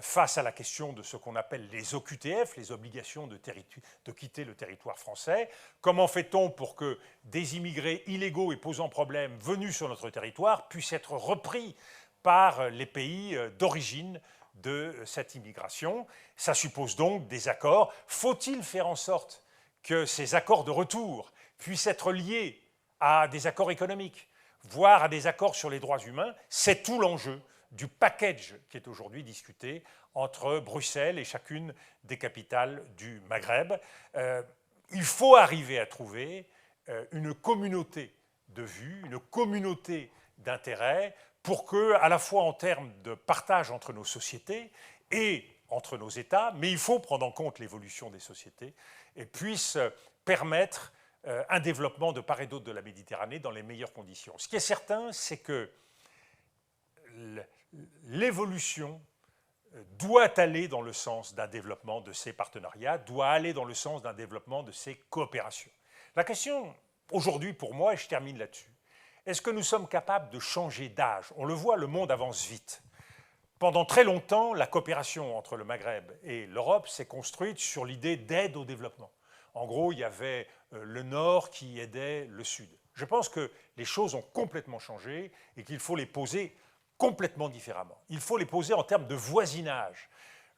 face à la question de ce qu'on appelle les OQTF, les obligations de quitter le territoire français, comment fait-on pour que des immigrés illégaux et posant problème venus sur notre territoire puissent être repris par les pays d'origine de cette immigration? Ça suppose donc des accords. Faut-il faire en sorte que ces accords de retour puissent être liés à des accords économiques, voire à des accords sur les droits humains? C'est tout l'enjeu du package qui est aujourd'hui discuté entre Bruxelles et chacune des capitales du Maghreb. Il faut arriver à trouver une communauté de vues, une communauté d'intérêts pour que, à la fois en termes de partage entre nos sociétés et entre nos États, mais il faut prendre en compte l'évolution des sociétés et puisse permettre un développement de part et d'autre de la Méditerranée dans les meilleures conditions. Ce qui est certain, c'est que l'évolution doit aller dans le sens d'un développement de ces partenariats, doit aller dans le sens d'un développement de ces coopérations. La question, aujourd'hui pour moi, et je termine là-dessus, est-ce que nous sommes capables de changer d'âge? On le voit, le monde avance vite. Pendant très longtemps, la coopération entre le Maghreb et l'Europe s'est construite sur l'idée d'aide au développement. En gros, il y avait le Nord qui aidait le Sud. Je pense que les choses ont complètement changé et qu'il faut les poser complètement différemment. Il faut les poser en termes de voisinage.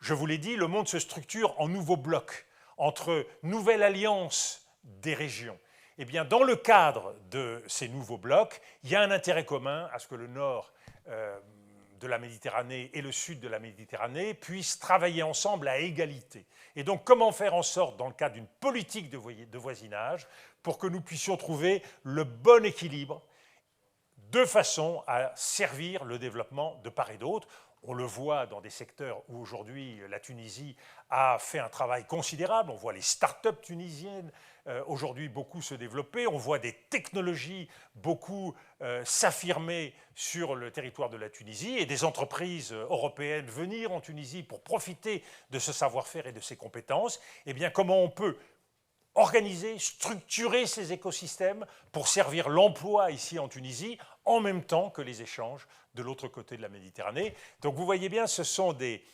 Je vous l'ai dit, le monde se structure en nouveaux blocs, entre nouvelles alliances des régions. Eh bien, dans le cadre de ces nouveaux blocs, il y a un intérêt commun à ce que le Nord de la Méditerranée et le sud de la Méditerranée puissent travailler ensemble à égalité. Et donc, comment faire en sorte, dans le cadre d'une politique de voisinage, pour que nous puissions trouver le bon équilibre de façon à servir le développement de part et d'autre. On le voit dans des secteurs où aujourd'hui la Tunisie a fait un travail considérable. On voit les start-up tunisiennes aujourd'hui beaucoup se développer. On voit des technologies beaucoup s'affirmer sur le territoire de la Tunisie et des entreprises européennes venir en Tunisie pour profiter de ce savoir-faire et de ces compétences. Eh bien, comment on peut organiser, structurer ces écosystèmes pour servir l'emploi ici en Tunisie en même temps que les échanges de l'autre côté de la Méditerranée. Donc vous voyez bien, ce sont des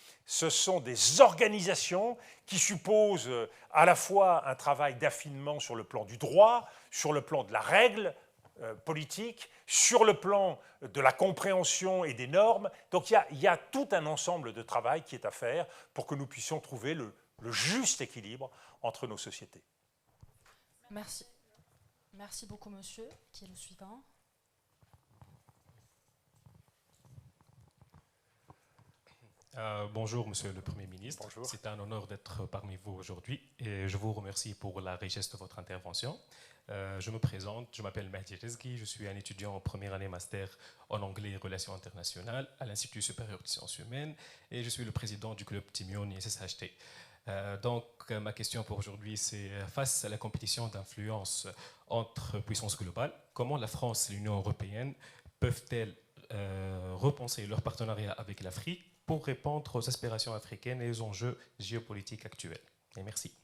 organisations qui supposent à la fois un travail d'affinement sur le plan du droit, sur le plan de la règle politique, sur le plan de la compréhension et des normes. Donc il y a tout un ensemble de travail qui est à faire pour que nous puissions trouver le juste équilibre entre nos sociétés. Merci. Merci beaucoup, monsieur. Qui est le suivant? Bonjour, Monsieur le Premier ministre. Bonjour. C'est un honneur d'être parmi vous aujourd'hui et je vous remercie pour la richesse de votre intervention. Je me présente, je m'appelle Mehdi Rezghi, je suis un étudiant en première année master en anglais et relations internationales à l'Institut supérieur des sciences humaines et je suis le président du club Timion SSHT. Donc, ma question pour aujourd'hui, c'est face à la compétition d'influence entre puissances globales, comment la France et l'Union européenne peuvent-elles repenser leur partenariat avec l'Afrique pour répondre aux aspirations africaines et aux enjeux géopolitiques actuels? Et merci.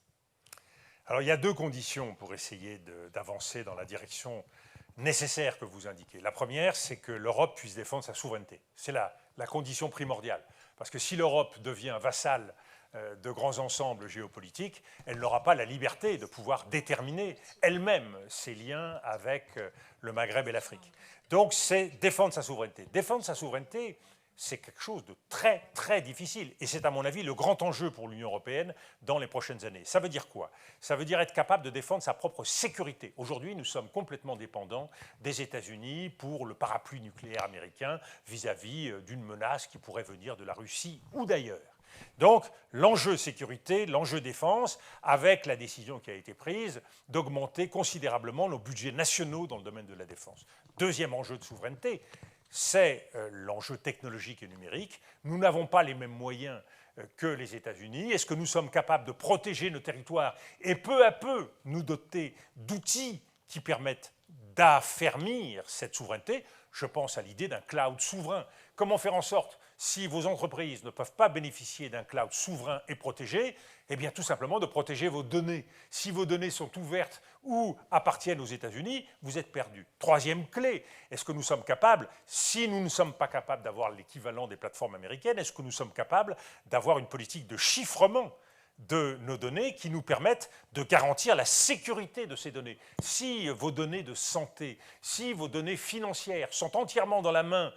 Alors, il y a deux conditions pour essayer d'avancer dans la direction nécessaire que vous indiquez. La première, c'est que l'Europe puisse défendre sa souveraineté. C'est la condition primordiale. Parce que si l'Europe devient vassale de grands ensembles géopolitiques, elle n'aura pas la liberté de pouvoir déterminer elle-même ses liens avec le Maghreb et l'Afrique. Donc, c'est défendre sa souveraineté. Défendre sa souveraineté, c'est quelque chose de très, très difficile. Et c'est, à mon avis, le grand enjeu pour l'Union européenne dans les prochaines années. Ça veut dire quoi? Ça veut dire être capable de défendre sa propre sécurité. Aujourd'hui, nous sommes complètement dépendants des États-Unis pour le parapluie nucléaire américain vis-à-vis d'une menace qui pourrait venir de la Russie ou d'ailleurs. Donc, l'enjeu sécurité, l'enjeu défense, avec la décision qui a été prise d'augmenter considérablement nos budgets nationaux dans le domaine de la défense. Deuxième enjeu de souveraineté, c'est l'enjeu technologique et numérique. Nous n'avons pas les mêmes moyens que les États-Unis. Est-ce que nous sommes capables de protéger nos territoires et peu à peu nous doter d'outils qui permettent d'affermir cette souveraineté? Je pense à l'idée d'un cloud souverain. Comment faire en sorte, si vos entreprises ne peuvent pas bénéficier d'un cloud souverain et protégé, eh bien tout simplement de protéger vos données. Si vos données sont ouvertes ou appartiennent aux États-Unis, vous êtes perdu. Troisième clé, est-ce que nous sommes capables, si nous ne sommes pas capables d'avoir l'équivalent des plateformes américaines, est-ce que nous sommes capables d'avoir une politique de chiffrement de nos données qui nous permettent de garantir la sécurité de ces données? Si vos données de santé, si vos données financières sont entièrement dans la main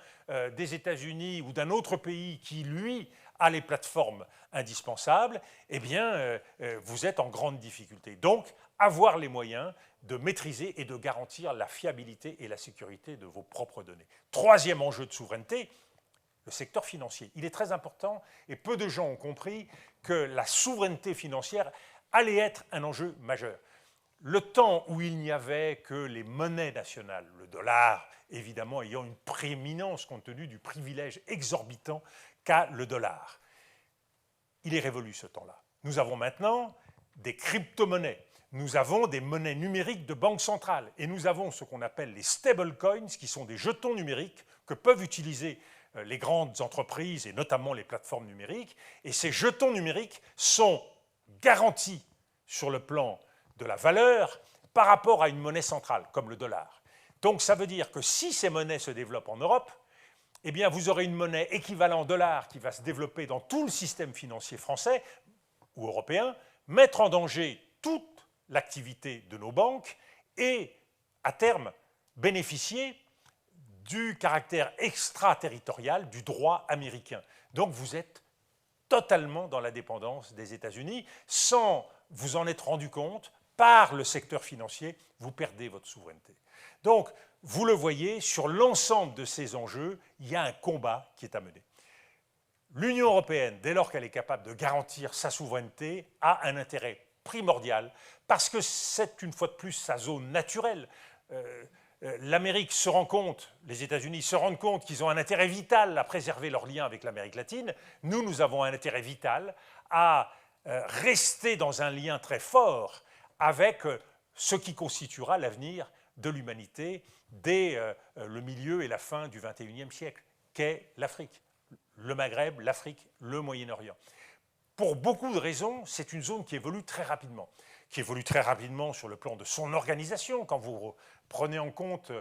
des États-Unis ou d'un autre pays qui, lui, a les plateformes indispensables, eh bien, vous êtes en grande difficulté. Donc, avoir les moyens de maîtriser et de garantir la fiabilité et la sécurité de vos propres données. Troisième enjeu de souveraineté, le secteur financier. Il est très important et peu de gens ont compris que la souveraineté financière allait être un enjeu majeur. Le temps où il n'y avait que les monnaies nationales, le dollar évidemment ayant une prééminence compte tenu du privilège exorbitant qu'a le dollar, il est révolu ce temps-là. Nous avons maintenant des crypto-monnaies, nous avons des monnaies numériques de banque centrale et nous avons ce qu'on appelle les stablecoins qui sont des jetons numériques que peuvent utiliser les grandes entreprises et notamment les plateformes numériques. Et ces jetons numériques sont garantis sur le plan de la valeur par rapport à une monnaie centrale, comme le dollar. Donc ça veut dire que si ces monnaies se développent en Europe, eh bien vous aurez une monnaie équivalent dollar qui va se développer dans tout le système financier français ou européen, mettre en danger toute l'activité de nos banques et, à terme, bénéficier du caractère extraterritorial du droit américain. Donc vous êtes totalement dans la dépendance des États-Unis. Sans vous en être rendu compte, par le secteur financier, vous perdez votre souveraineté. Donc, vous le voyez, sur l'ensemble de ces enjeux, il y a un combat qui est à mener. L'Union européenne, dès lors qu'elle est capable de garantir sa souveraineté, a un intérêt primordial, parce que c'est une fois de plus sa zone naturelle. L'Amérique se rend compte, les États-Unis se rendent compte qu'ils ont un intérêt vital à préserver leurs liens avec l'Amérique latine. Nous avons un intérêt vital à rester dans un lien très fort avec ce qui constituera l'avenir de l'humanité dès le milieu et la fin du XXIe siècle, qu'est l'Afrique, le Maghreb, l'Afrique, le Moyen-Orient. Pour beaucoup de raisons, c'est une zone qui évolue très rapidement. Qui évolue très rapidement sur le plan de son organisation. Quand vous prenez en compte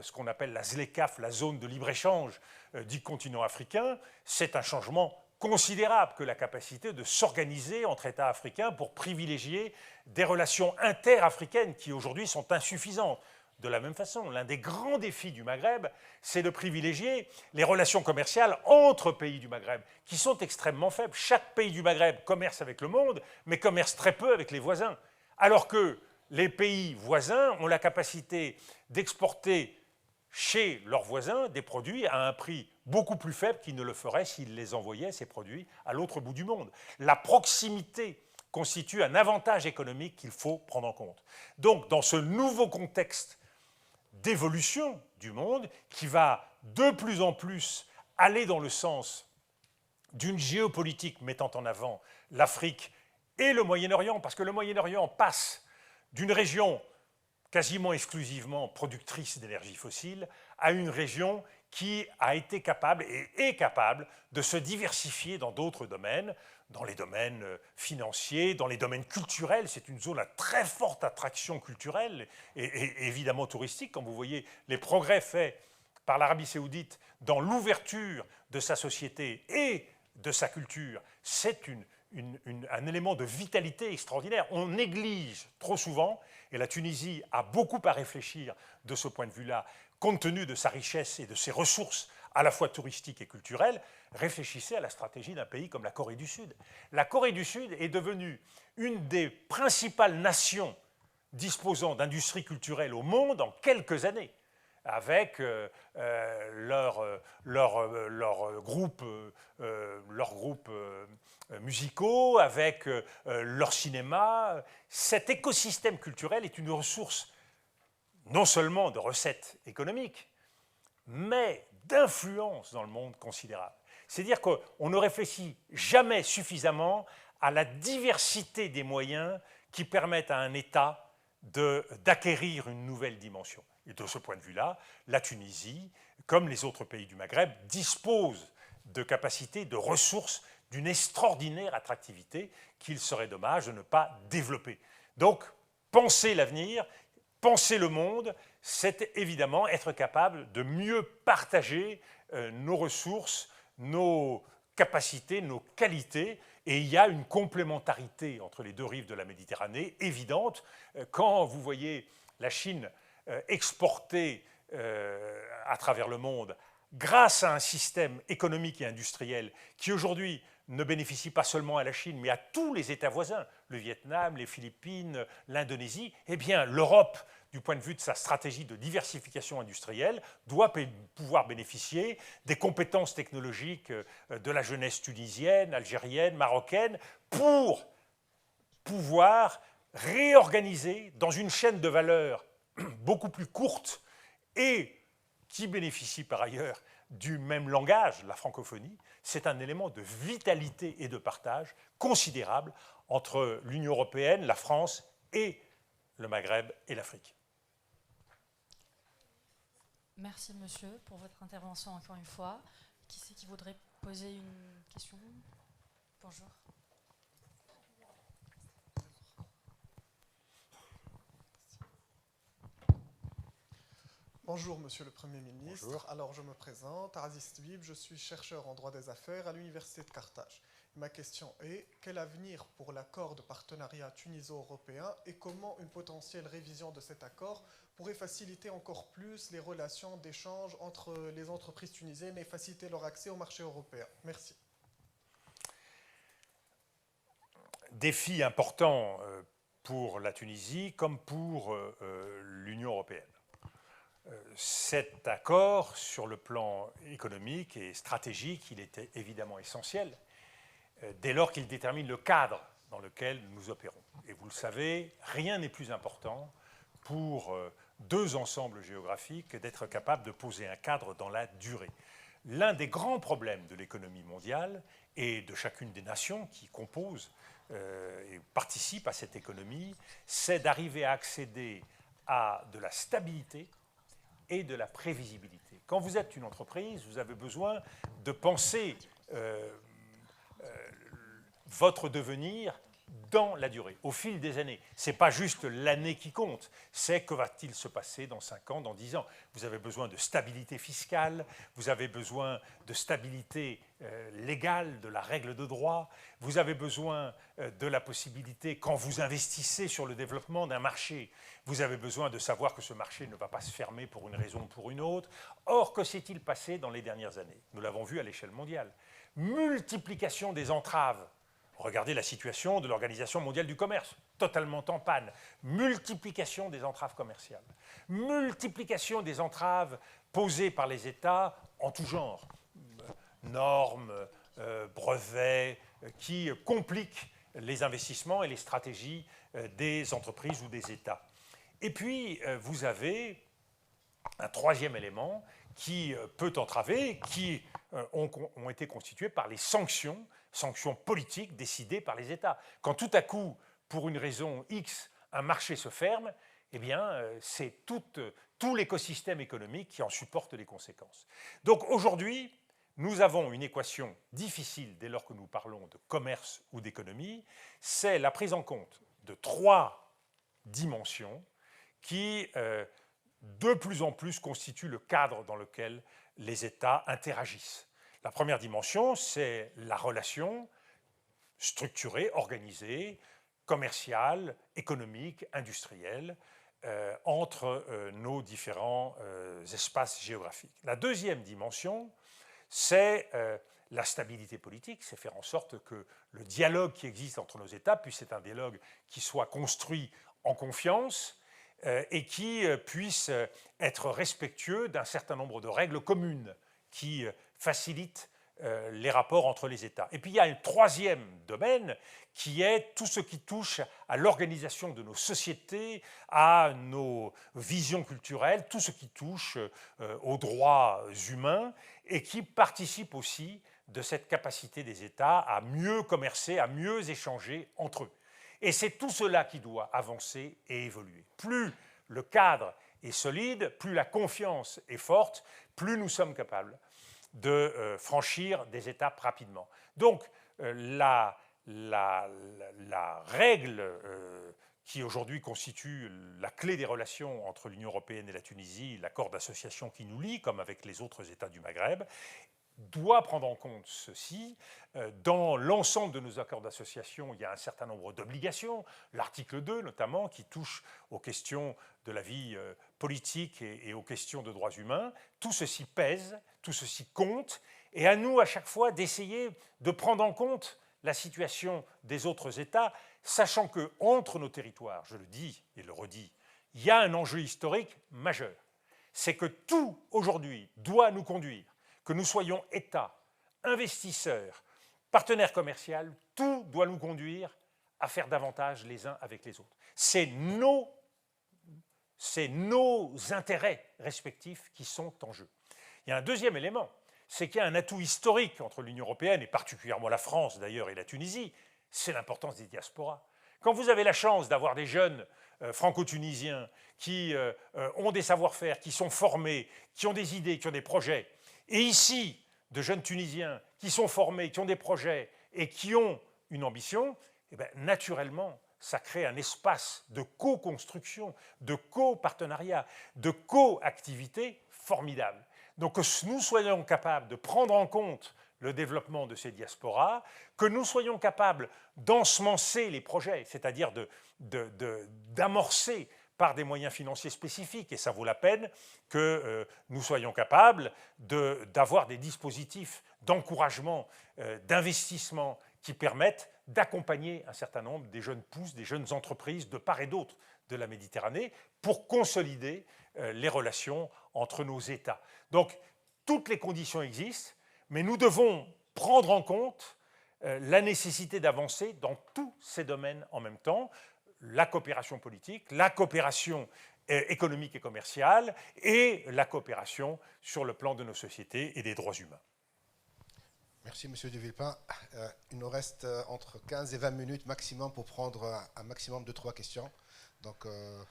ce qu'on appelle la ZLECAf, la zone de libre-échange du continent africain, c'est un changement considérable que la capacité de s'organiser entre États africains pour privilégier des relations interafricaines qui aujourd'hui sont insuffisantes. de la même façon. L'un des grands défis du Maghreb, c'est de privilégier les relations commerciales entre pays du Maghreb, qui sont extrêmement faibles. Chaque pays du Maghreb commerce avec le monde, mais commerce très peu avec les voisins. Alors que les pays voisins ont la capacité d'exporter chez leurs voisins des produits à un prix beaucoup plus faible qu'ils ne le feraient s'ils les envoyaient, ces produits, à l'autre bout du monde. La proximité constitue un avantage économique qu'il faut prendre en compte. Donc, dans ce nouveau contexte d'évolution du monde, qui va de plus en plus aller dans le sens d'une géopolitique mettant en avant l'Afrique et le Moyen-Orient, parce que le Moyen-Orient passe d'une région quasiment exclusivement productrice d'énergie fossile à une région qui a été capable et est capable de se diversifier dans d'autres domaines, dans les domaines financiers, dans les domaines culturels. C'est une zone à très forte attraction culturelle et évidemment touristique. Quand vous voyez les progrès faits par l'Arabie saoudite dans l'ouverture de sa société et de sa culture, c'est un élément de vitalité extraordinaire. On néglige trop souvent, et la Tunisie a beaucoup à réfléchir de ce point de vue-là, compte tenu de sa richesse et de ses ressources à la fois touristiques et culturelles. Réfléchissez à la stratégie d'un pays comme la Corée du Sud. La Corée du Sud est devenue une des principales nations disposant d'industries culturelles au monde en quelques années, avec leurs groupes musicaux, avec leur cinéma. Cet écosystème culturel est une ressource non seulement de recettes économiques, mais d'influence dans le monde considérable. C'est-à-dire qu'on ne réfléchit jamais suffisamment à la diversité des moyens qui permettent à un État d'acquérir une nouvelle dimension. Et de ce point de vue-là, la Tunisie, comme les autres pays du Maghreb, dispose de capacités, de ressources d'une extraordinaire attractivité qu'il serait dommage de ne pas développer. Donc, penser l'avenir, penser le monde, c'est évidemment être capable de mieux partager nos ressources, nos capacités, nos qualités, et il y a une complémentarité entre les deux rives de la Méditerranée évidente. Quand vous voyez la Chine exporter à travers le monde grâce à un système économique et industriel qui aujourd'hui ne bénéficie pas seulement à la Chine, mais à tous les États voisins, le Vietnam, les Philippines, l'Indonésie, eh bien l'Europe, du point de vue de sa stratégie de diversification industrielle, doit pouvoir bénéficier des compétences technologiques de la jeunesse tunisienne, algérienne, marocaine, pour pouvoir réorganiser dans une chaîne de valeur beaucoup plus courte et qui bénéficie par ailleurs du même langage, la francophonie. C'est un élément de vitalité et de partage considérable entre l'Union européenne, la France et le Maghreb et l'Afrique. Merci monsieur pour votre intervention encore une fois. Qui c'est qui voudrait poser une question? Bonjour. Bonjour Monsieur le Premier ministre. Bonjour. Alors je me présente, Aziz Twib, je suis chercheur en droit des affaires à l'Université de Carthage. Ma question est, quel avenir pour l'accord de partenariat tuniso-européen et comment une potentielle révision de cet accord pourrait faciliter encore plus les relations d'échange entre les entreprises tunisiennes et faciliter leur accès au marché européen? Merci. Défi important pour la Tunisie comme pour l'Union européenne. Cet accord, sur le plan économique et stratégique, il était évidemment essentiel dès lors qu'il détermine le cadre dans lequel nous opérons. Et vous le savez, rien n'est plus important pour deux ensembles géographiques que d'être capable de poser un cadre dans la durée. L'un des grands problèmes de l'économie mondiale et de chacune des nations qui composent et participent à cette économie, c'est d'arriver à accéder à de la stabilité et de la prévisibilité. Quand vous êtes une entreprise, vous avez besoin de penser votre devenir dans la durée, au fil des années. Ce n'est pas juste l'année qui compte, c'est que va-t-il se passer dans 5 ans, dans 10 ans. Vous avez besoin de stabilité fiscale, vous avez besoin de stabilité légale, de la règle de droit, vous avez besoin de la possibilité, quand vous investissez sur le développement d'un marché, vous avez besoin de savoir que ce marché ne va pas se fermer pour une raison ou pour une autre. Or, que s'est-il passé dans les dernières années? Nous l'avons vu à l'échelle mondiale. Multiplication des entraves. Regardez la situation de l'Organisation mondiale du commerce, totalement en panne. Multiplication des entraves commerciales. Multiplication des entraves posées par les États en tout genre. Normes, brevets, qui compliquent les investissements et les stratégies des entreprises ou des États. Et puis, vous avez un troisième élément qui peut entraver, qui ont été constitués par les sanctions politiques décidées par les États. Quand tout à coup, pour une raison X, un marché se ferme, eh bien, c'est tout l'écosystème économique qui en supporte les conséquences. Donc aujourd'hui, nous avons une équation difficile dès lors que nous parlons de commerce ou d'économie, c'est la prise en compte de 3 dimensions qui, de plus en plus, constituent le cadre dans lequel les États interagissent. La première dimension, c'est la relation structurée, organisée, commerciale, économique, industrielle, entre nos différents espaces géographiques. La deuxième dimension, c'est la stabilité politique, c'est faire en sorte que le dialogue qui existe entre nos États puisse être un dialogue qui soit construit en confiance et qui puisse être respectueux d'un certain nombre de règles communes qui facilite les rapports entre les États. Et puis il y a un troisième domaine qui est tout ce qui touche à l'organisation de nos sociétés, à nos visions culturelles, tout ce qui touche aux droits humains et qui participe aussi de cette capacité des États à mieux commercer, à mieux échanger entre eux. Et c'est tout cela qui doit avancer et évoluer. Plus le cadre est solide, plus la confiance est forte, plus nous sommes capables de franchir des étapes rapidement. Donc, la règle qui aujourd'hui constitue la clé des relations entre l'Union européenne et la Tunisie, l'accord d'association qui nous lie, comme avec les autres États du Maghreb, doit prendre en compte ceci. Dans l'ensemble de nos accords d'association, il y a un certain nombre d'obligations, l'article 2 notamment, qui touche aux questions de la vie politique et aux questions de droits humains. Tout ceci pèse, tout ceci compte, et à nous à chaque fois d'essayer de prendre en compte la situation des autres États, sachant que entre nos territoires, je le dis et le redis, il y a un enjeu historique majeur. C'est que tout aujourd'hui doit nous conduire, que nous soyons États, investisseurs, partenaires commerciaux, tout doit nous conduire à faire davantage les uns avec les autres. C'est nos intérêts respectifs qui sont en jeu. Il y a un deuxième élément, c'est qu'il y a un atout historique entre l'Union européenne, et particulièrement la France d'ailleurs et la Tunisie, c'est l'importance des diasporas. Quand vous avez la chance d'avoir des jeunes franco-tunisiens qui ont des savoir-faire, qui sont formés, qui ont des idées, qui ont des projets, et ici, de jeunes Tunisiens qui sont formés, qui ont des projets et qui ont une ambition, eh bien, naturellement, ça crée un espace de co-construction, de co-partenariat, de co-activité formidable. Donc que nous soyons capables de prendre en compte le développement de ces diasporas, que nous soyons capables d'ensemencer les projets, c'est-à-dire d'amorcer par des moyens financiers spécifiques, et ça vaut la peine que nous soyons capables d'avoir des dispositifs d'encouragement, d'investissement qui permettent d'accompagner un certain nombre des jeunes pousses, des jeunes entreprises de part et d'autre de la Méditerranée pour consolider les relations entre nos États. Donc, toutes les conditions existent, mais nous devons prendre en compte la nécessité d'avancer dans tous ces domaines en même temps, la coopération politique, la coopération économique et commerciale et la coopération sur le plan de nos sociétés et des droits humains. Merci M. de Villepin. Il nous reste entre 15 et 20 minutes maximum pour prendre un maximum de 3 questions. Donc,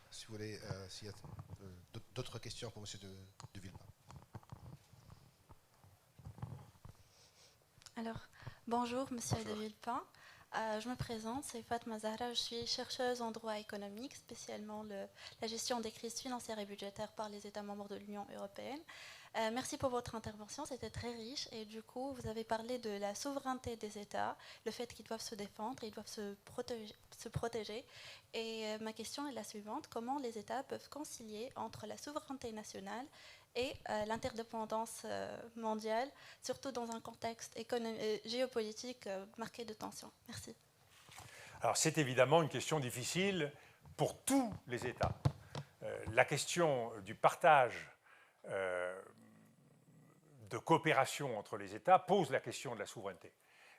si vous voulez, s'il y a d'autres questions pour M. de Villepin. Alors, bonjour Monsieur de Villepin. Je me présente, c'est Fatma Zahra, je suis chercheuse en droit économique, spécialement la gestion des crises financières et budgétaires par les États membres de l'Union européenne. Merci pour votre intervention, c'était très riche et du coup vous avez parlé de la souveraineté des États, le fait qu'ils doivent se défendre, ils doivent se protéger. Et ma question est la suivante, comment les États peuvent concilier entre la souveraineté nationale et l'interdépendance mondiale, surtout dans un contexte géopolitique marqué de tensions. Merci. Alors c'est évidemment une question difficile pour tous les États. La question du partage de coopération entre les États pose la question de la souveraineté.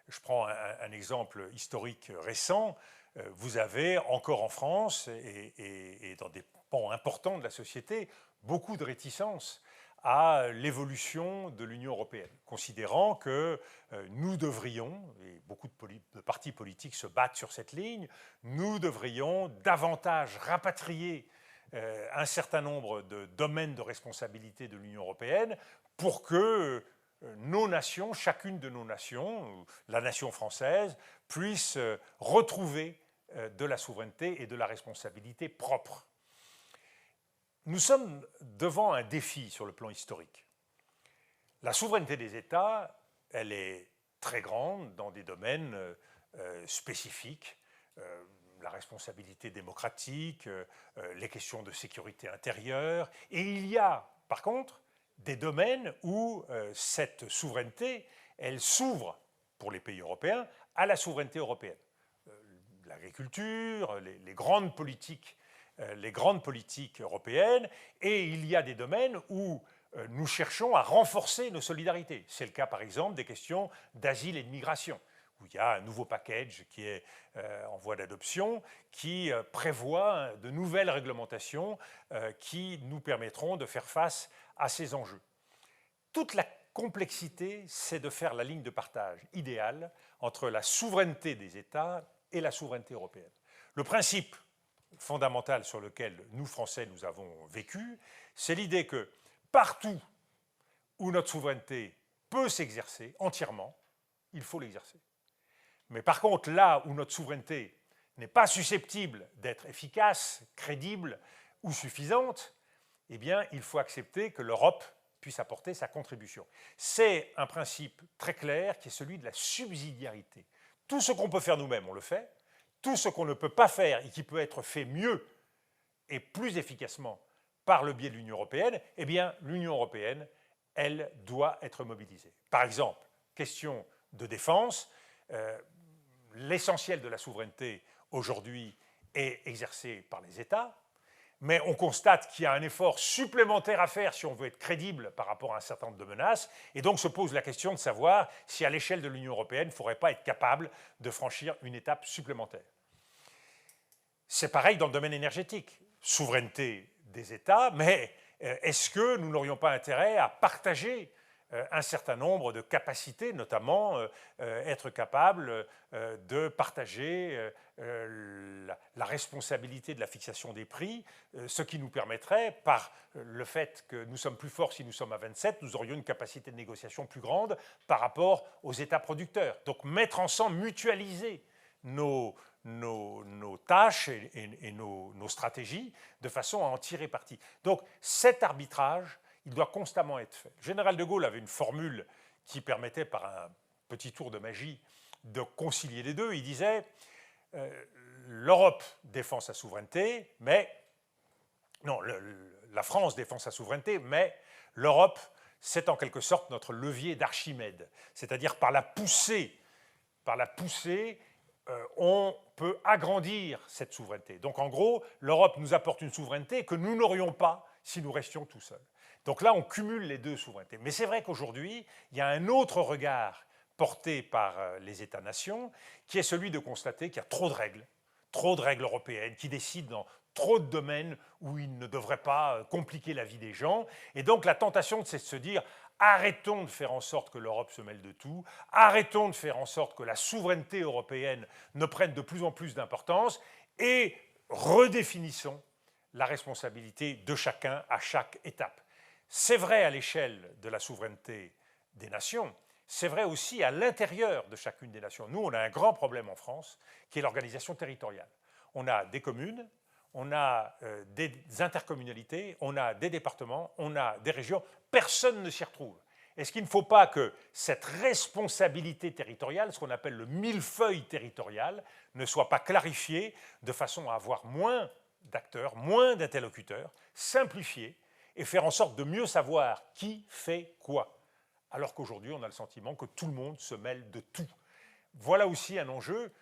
Je prends un exemple historique récent. Vous avez encore en France et dans des pans importants de la société beaucoup de réticence à l'évolution de l'Union européenne, considérant que nous devrions, et beaucoup de partis politiques se battent sur cette ligne, nous devrions davantage rapatrier un certain nombre de domaines de responsabilité de l'Union européenne pour que nos nations, chacune de nos nations, la nation française, puisse retrouver de la souveraineté et de la responsabilité propre. Nous sommes devant un défi sur le plan historique. La souveraineté des États, elle est très grande dans des domaines spécifiques, la responsabilité démocratique, les questions de sécurité intérieure, et il y a, par contre, des domaines où cette souveraineté, elle s'ouvre, pour les pays européens, à la souveraineté européenne. L'agriculture, les grandes politiques européennes, et il y a des domaines où nous cherchons à renforcer nos solidarités. C'est le cas, par exemple, des questions d'asile et de migration, où il y a un nouveau package qui est en voie d'adoption, qui prévoit de nouvelles réglementations qui nous permettront de faire face à ces enjeux. Toute la complexité, c'est de faire la ligne de partage idéale entre la souveraineté des États et la souveraineté européenne. Le principe fondamental sur lequel nous, Français, nous avons vécu, c'est l'idée que partout où notre souveraineté peut s'exercer entièrement, il faut l'exercer. Mais par contre, là où notre souveraineté n'est pas susceptible d'être efficace, crédible ou suffisante, eh bien, il faut accepter que l'Europe puisse apporter sa contribution. C'est un principe très clair qui est celui de la subsidiarité. Tout ce qu'on peut faire nous-mêmes, on le fait. Tout ce qu'on ne peut pas faire et qui peut être fait mieux et plus efficacement par le biais de l'Union européenne, eh bien, l'Union européenne, elle doit être mobilisée. Par exemple, question de défense, l'essentiel de la souveraineté aujourd'hui est exercé par les États, mais on constate qu'il y a un effort supplémentaire à faire si on veut être crédible par rapport à un certain nombre de menaces, et donc se pose la question de savoir si à l'échelle de l'Union européenne, il ne faudrait pas être capable de franchir une étape supplémentaire. C'est pareil dans le domaine énergétique. Souveraineté des États, mais est-ce que nous n'aurions pas intérêt à partager un certain nombre de capacités, notamment être capable de partager la responsabilité de la fixation des prix, ce qui nous permettrait, par le fait que nous sommes plus forts si nous sommes à 27, nous aurions une capacité de négociation plus grande par rapport aux États producteurs. Donc mettre ensemble, mutualiser nos tâches et nos stratégies de façon à en tirer parti. Donc cet arbitrage, il doit constamment être fait. Le général de Gaulle avait une formule qui permettait, par un petit tour de magie, de concilier les deux. Il disait l'Europe défend sa souveraineté, mais non, la France défend sa souveraineté, mais l'Europe, c'est en quelque sorte notre levier d'Archimède. C'est-à-dire par la poussée, on peut agrandir cette souveraineté. Donc en gros, l'Europe nous apporte une souveraineté que nous n'aurions pas si nous restions tout seuls. Donc là, on cumule les deux souverainetés. Mais c'est vrai qu'aujourd'hui, il y a un autre regard porté par les États-nations, qui est celui de constater qu'il y a trop de règles européennes, qui décident dans trop de domaines où ils ne devraient pas compliquer la vie des gens. Et donc la tentation, c'est de se dire, arrêtons de faire en sorte que l'Europe se mêle de tout, arrêtons de faire en sorte que la souveraineté européenne ne prenne de plus en plus d'importance, et redéfinissons la responsabilité de chacun à chaque étape. C'est vrai à l'échelle de la souveraineté des nations, c'est vrai aussi à l'intérieur de chacune des nations. Nous, on a un grand problème en France, qui est l'organisation territoriale. On a des communes, on a des intercommunalités, on a des départements, on a des régions. Personne ne s'y retrouve. Est-ce qu'il ne faut pas que cette responsabilité territoriale, ce qu'on appelle le millefeuille territorial, ne soit pas clarifiée de façon à avoir moins d'acteurs, moins d'interlocuteurs, simplifier et faire en sorte de mieux savoir qui fait quoi? Alors qu'aujourd'hui, on a le sentiment que tout le monde se mêle de tout. Voilà aussi un enjeu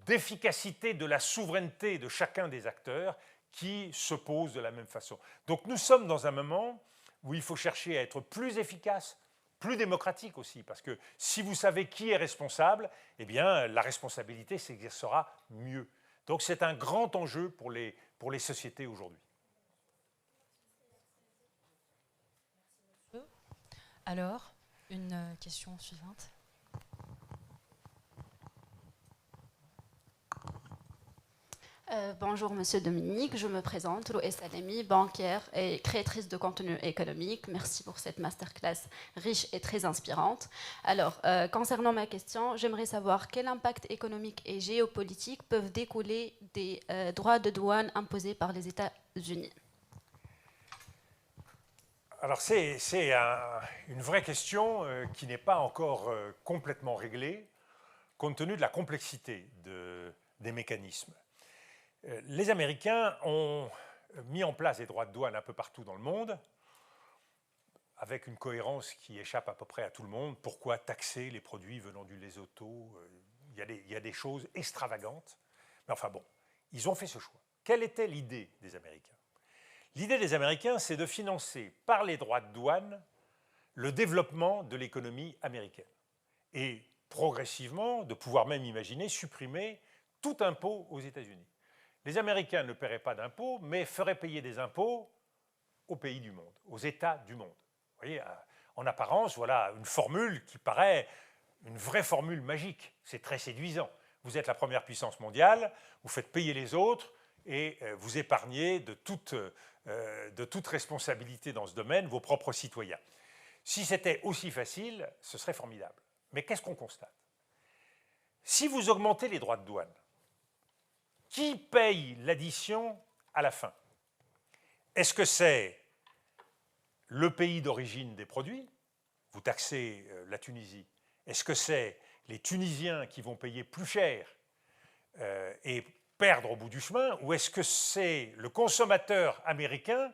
d'efficacité de la souveraineté de chacun des acteurs qui se pose de la même façon. Donc nous sommes dans un moment où il faut chercher à être plus efficace, plus démocratique aussi, parce que si vous savez qui est responsable, eh bien la responsabilité s'exercera mieux. Donc c'est un grand enjeu pour les sociétés aujourd'hui. Alors, une question suivante. Bonjour Monsieur Dominique, je me présente, Loué Salemi, banquière et créatrice de contenu économique. Merci pour cette masterclass riche et très inspirante. Alors, concernant ma question, j'aimerais savoir quel impact économique et géopolitique peuvent découler des droits de douane imposés par les États-Unis. Alors c'est une vraie question qui n'est pas encore complètement réglée, compte tenu de la complexité des mécanismes. Les Américains ont mis en place des droits de douane un peu partout dans le monde, avec une cohérence qui échappe à peu près à tout le monde. Pourquoi taxer les produits venant du Lesotho? Il y a des choses extravagantes. Mais enfin bon, ils ont fait ce choix. Quelle était l'idée des Américains? L'idée des Américains, c'est de financer par les droits de douane le développement de l'économie américaine. Et progressivement, de pouvoir même imaginer supprimer tout impôt aux États-Unis. Les Américains ne paieraient pas d'impôts, mais feraient payer des impôts aux pays du monde, aux États du monde. Vous voyez, en apparence, voilà une formule qui paraît une vraie formule magique. C'est très séduisant. Vous êtes la première puissance mondiale, vous faites payer les autres et vous épargnez de toute responsabilité dans ce domaine vos propres citoyens. Si c'était aussi facile, ce serait formidable. Mais qu'est-ce qu'on constate? Si vous augmentez les droits de douane, qui paye l'addition à la fin? Est-ce que c'est le pays d'origine des produits? Vous taxez la Tunisie. Est-ce que c'est les Tunisiens qui vont payer plus cher et perdre au bout du chemin? Ou est-ce que c'est le consommateur américain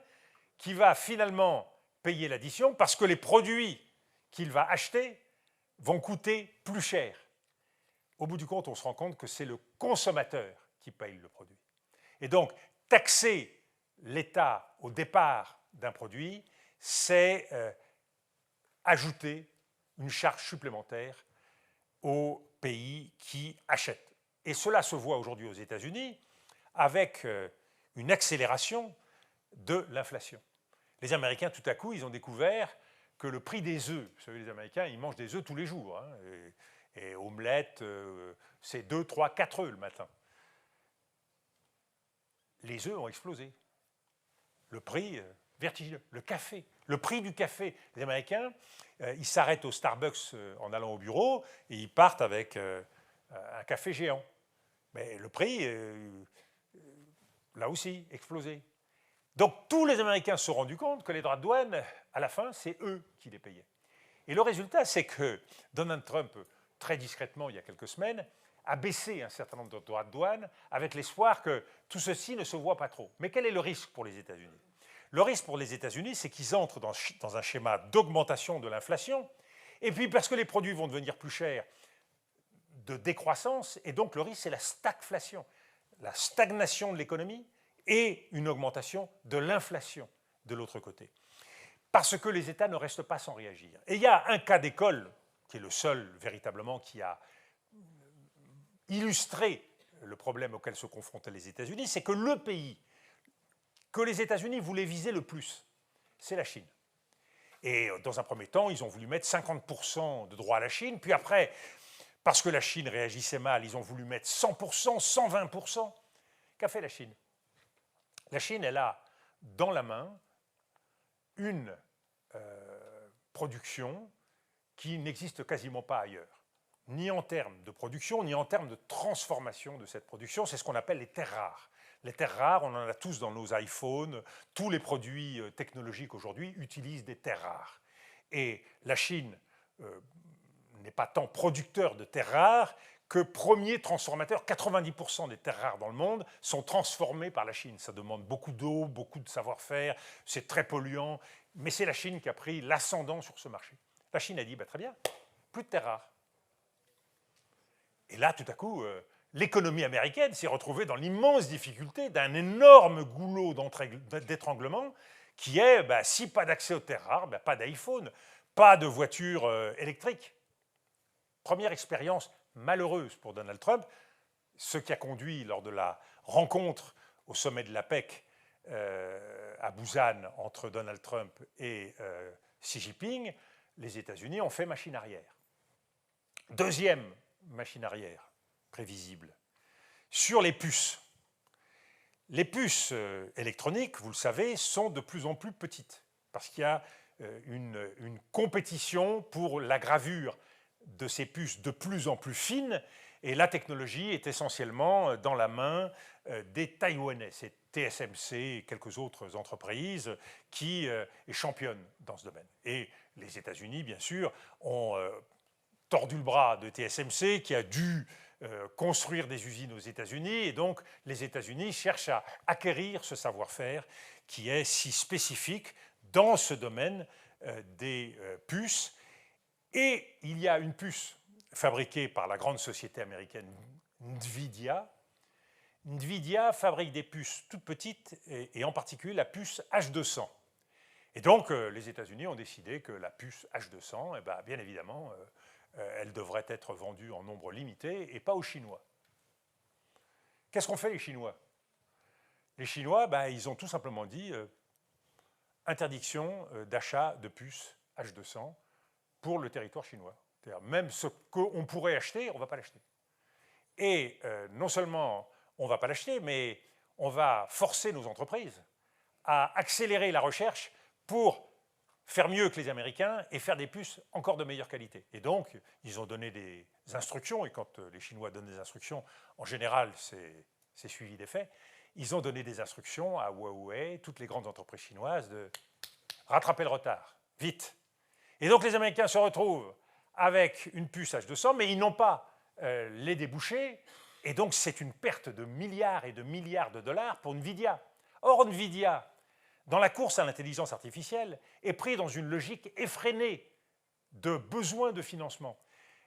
qui va finalement payer l'addition parce que les produits qu'il va acheter vont coûter plus cher? Au bout du compte, on se rend compte que c'est le consommateur qui paye le produit. Et donc, taxer l'État au départ d'un produit, c'est ajouter une charge supplémentaire aux pays qui achètent. Et cela se voit aujourd'hui aux États-Unis avec une accélération de l'inflation. Les Américains, tout à coup, ils ont découvert que le prix des œufs, vous savez, les Américains, ils mangent des œufs tous les jours, hein, et omelette, c'est 2, 3, 4 œufs le matin. Les œufs ont explosé. Le prix vertigineux. Le café, le prix du café. Les Américains, ils s'arrêtent au Starbucks en allant au bureau et ils partent avec un café géant. Mais le prix, là aussi, explosé. Donc tous les Américains se sont rendus compte que les droits de douane, à la fin, c'est eux qui les payaient. Et le résultat, c'est que Donald Trump, très discrètement, il y a quelques semaines, a baissé un certain nombre de droits de douane avec l'espoir que tout ceci ne se voit pas trop. Mais quel est le risque pour les États-Unis? Le risque pour les États-Unis, c'est qu'ils entrent dans un schéma d'augmentation de l'inflation, et puis parce que les produits vont devenir plus chers, de décroissance, et donc le risque, c'est la stagflation, la stagnation de l'économie et une augmentation de l'inflation de l'autre côté. Parce que les États ne restent pas sans réagir. Et il y a un cas d'école, qui est le seul véritablement qui a illustré le problème auquel se confrontaient les États-Unis, c'est que le pays que les États-Unis voulaient viser le plus, c'est la Chine. Et dans un premier temps, ils ont voulu mettre 50% de droits à la Chine, puis après, parce que la Chine réagissait mal, ils ont voulu mettre 100%, 120%. Qu'a fait la Chine? La Chine, elle a dans la main une production qui n'existe quasiment pas ailleurs, ni en termes de production, ni en termes de transformation de cette production. C'est ce qu'on appelle les terres rares. Les terres rares, on en a tous dans nos iPhones. Tous les produits technologiques aujourd'hui utilisent des terres rares. Et la Chine n'est pas tant producteur de terres rares que premier transformateur. 90% des terres rares dans le monde sont transformées par la Chine. Ça demande beaucoup d'eau, beaucoup de savoir-faire, c'est très polluant, mais c'est la Chine qui a pris l'ascendant sur ce marché. La Chine a dit, très bien, plus de terres rares. Et là, tout à coup, l'économie américaine s'est retrouvée dans l'immense difficulté d'un énorme goulot d'étranglement qui est, si pas d'accès aux terres rares, pas d'iPhone, pas de voiture électrique. Première expérience malheureuse pour Donald Trump, ce qui a conduit lors de la rencontre au sommet de l'APEC à Busan entre Donald Trump et Xi Jinping, les États-Unis ont fait machine arrière. Deuxième machine arrière prévisible, sur les puces. Les puces électroniques, vous le savez, sont de plus en plus petites parce qu'il y a une compétition pour la gravure de ces puces de plus en plus fines, et la technologie est essentiellement dans la main des Taïwanais. C'est TSMC et quelques autres entreprises qui championne dans ce domaine. Et les États-Unis, bien sûr, ont tordu le bras de TSMC qui a dû construire des usines aux États-Unis, et donc les États-Unis cherchent à acquérir ce savoir-faire qui est si spécifique dans ce domaine des puces. Et il y a une puce fabriquée par la grande société américaine NVIDIA. NVIDIA fabrique des puces toutes petites, et en particulier la puce H200. Et donc, les États-Unis ont décidé que la puce H200, bien évidemment, elle devrait être vendue en nombre limité et pas aux Chinois. Qu'est-ce qu'ont fait les Chinois? Les Chinois, ils ont tout simplement dit interdiction d'achat de puces H200 pour le territoire chinois. C'est-à-dire même ce qu'on pourrait acheter, on ne va pas l'acheter. Et non seulement on ne va pas l'acheter, mais on va forcer nos entreprises à accélérer la recherche pour faire mieux que les Américains et faire des puces encore de meilleure qualité. Et donc, ils ont donné des instructions, et quand les Chinois donnent des instructions, en général, c'est suivi des faits. Ils ont donné des instructions à Huawei, toutes les grandes entreprises chinoises, de rattraper le retard, vite. Et donc, les Américains se retrouvent avec une puce H200, mais ils n'ont pas les débouchés, et donc c'est une perte de milliards et de milliards de dollars pour NVIDIA. Or, NVIDIA, dans la course à l'intelligence artificielle, est pris dans une logique effrénée de besoin de financement.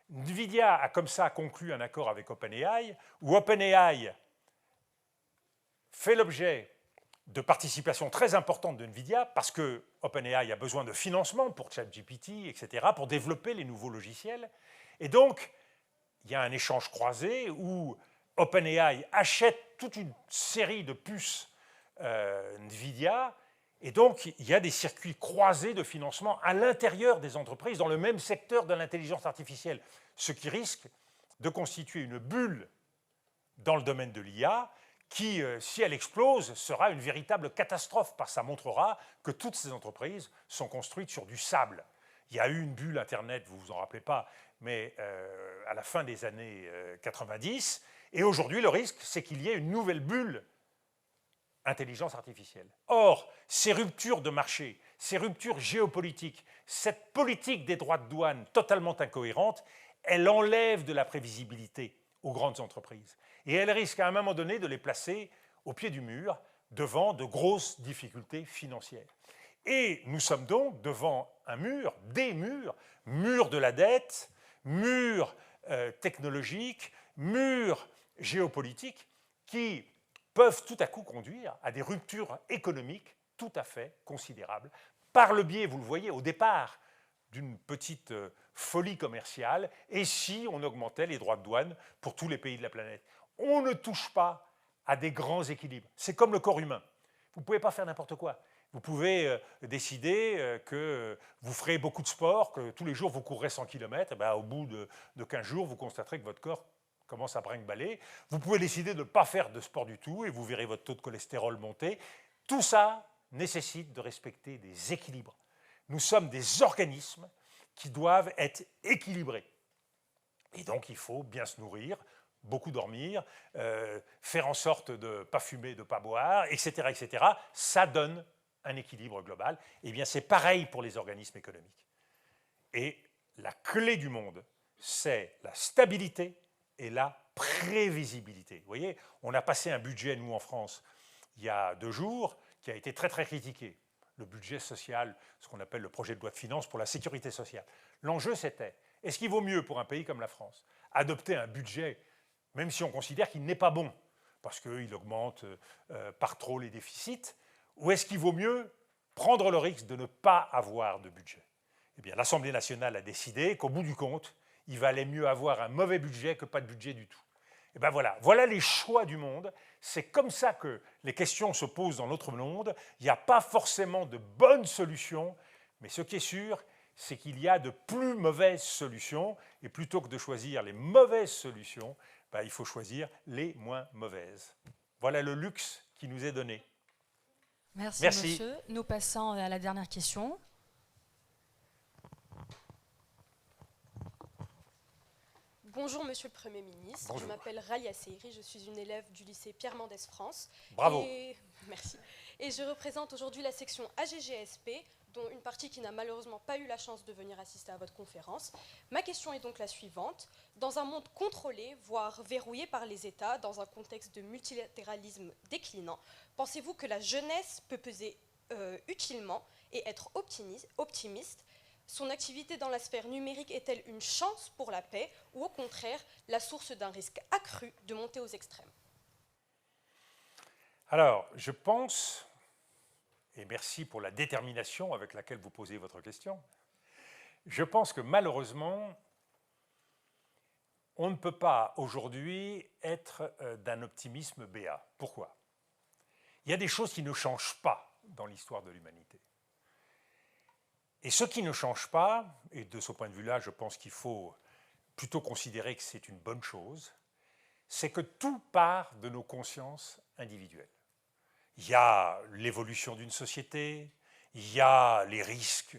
NVIDIA a comme ça conclu un accord avec OpenAI, où OpenAI fait l'objet de participation très importante de NVIDIA, parce que OpenAI a besoin de financement pour ChatGPT, etc., pour développer les nouveaux logiciels. Et donc, il y a un échange croisé où OpenAI achète toute une série de puces NVIDIA, et donc il y a des circuits croisés de financement à l'intérieur des entreprises dans le même secteur de l'intelligence artificielle, ce qui risque de constituer une bulle dans le domaine de l'IA qui, si elle explose, sera une véritable catastrophe, parce que ça montrera que toutes ces entreprises sont construites sur du sable. Il y a eu une bulle Internet, vous vous en rappelez pas, mais à la fin des années 90, et aujourd'hui le risque, c'est qu'il y ait une nouvelle bulle intelligence artificielle. Or, ces ruptures de marché, ces ruptures géopolitiques, cette politique des droits de douane totalement incohérente, elle enlève de la prévisibilité aux grandes entreprises. Et elle risque à un moment donné de les placer au pied du mur, devant de grosses difficultés financières. Et nous sommes donc devant un mur, des murs, mur de la dette, mur technologique, mur géopolitique, qui peuvent tout à coup conduire à des ruptures économiques tout à fait considérables, par le biais, vous le voyez, au départ, d'une petite folie commerciale, et si on augmentait les droits de douane pour tous les pays de la planète. On ne touche pas à des grands équilibres. C'est comme le corps humain. Vous ne pouvez pas faire n'importe quoi. Vous pouvez décider que vous ferez beaucoup de sport, que tous les jours vous courrez 100 km, et au bout de 15 jours, vous constaterez que votre corps commence à brinque-baller. Vous pouvez décider de ne pas faire de sport du tout, et vous verrez votre taux de cholestérol monter. Tout ça nécessite de respecter des équilibres. Nous sommes des organismes qui doivent être équilibrés. Et donc, il faut bien se nourrir, beaucoup dormir, faire en sorte de ne pas fumer, de ne pas boire, etc., etc. Ça donne un équilibre global. Eh bien, c'est pareil pour les organismes économiques. Et la clé du monde, c'est la stabilité et la prévisibilité. Vous voyez, on a passé un budget, nous, en France, il y a 2 jours, qui a été très, très critiqué. Le budget social, ce qu'on appelle le projet de loi de finances pour la sécurité sociale. L'enjeu, c'était, est-ce qu'il vaut mieux pour un pays comme la France adopter un budget, même si on considère qu'il n'est pas bon, parce qu'il augmente par trop les déficits, ou est-ce qu'il vaut mieux prendre le risque de ne pas avoir de budget? Eh bien, l'Assemblée nationale a décidé qu'au bout du compte, il valait mieux avoir un mauvais budget que pas de budget du tout. Et bien voilà les choix du monde. C'est comme ça que les questions se posent dans notre monde. Il n'y a pas forcément de bonnes solutions, mais ce qui est sûr, c'est qu'il y a de plus mauvaises solutions. Et plutôt que de choisir les mauvaises solutions, ben, il faut choisir les moins mauvaises. Voilà le luxe qui nous est donné. Merci, Merci. monsieur. Nous passons à la dernière question. Bonjour Monsieur le Premier ministre, Bonjour. Je m'appelle Ralia Seyri, je suis une élève du lycée Pierre Mendès France. Bravo. Merci. Et je représente aujourd'hui la section AGGSP, dont une partie qui n'a malheureusement pas eu la chance de venir assister à votre conférence. Ma question est donc la suivante. Dans un monde contrôlé, voire verrouillé par les États, dans un contexte de multilatéralisme déclinant, pensez-vous que la jeunesse peut peser utilement et être optimiste? Son activité dans la sphère numérique est-elle une chance pour la paix ou au contraire la source d'un risque accru de monter aux extrêmes? Alors, je pense, et merci pour la détermination avec laquelle vous posez votre question, je pense que malheureusement, on ne peut pas aujourd'hui être d'un optimisme béat. Pourquoi? Il y a des choses qui ne changent pas dans l'histoire de l'humanité. Et ce qui ne change pas, et de ce point de vue-là, je pense qu'il faut plutôt considérer que c'est une bonne chose, c'est que tout part de nos consciences individuelles. Il y a l'évolution d'une société, il y a les risques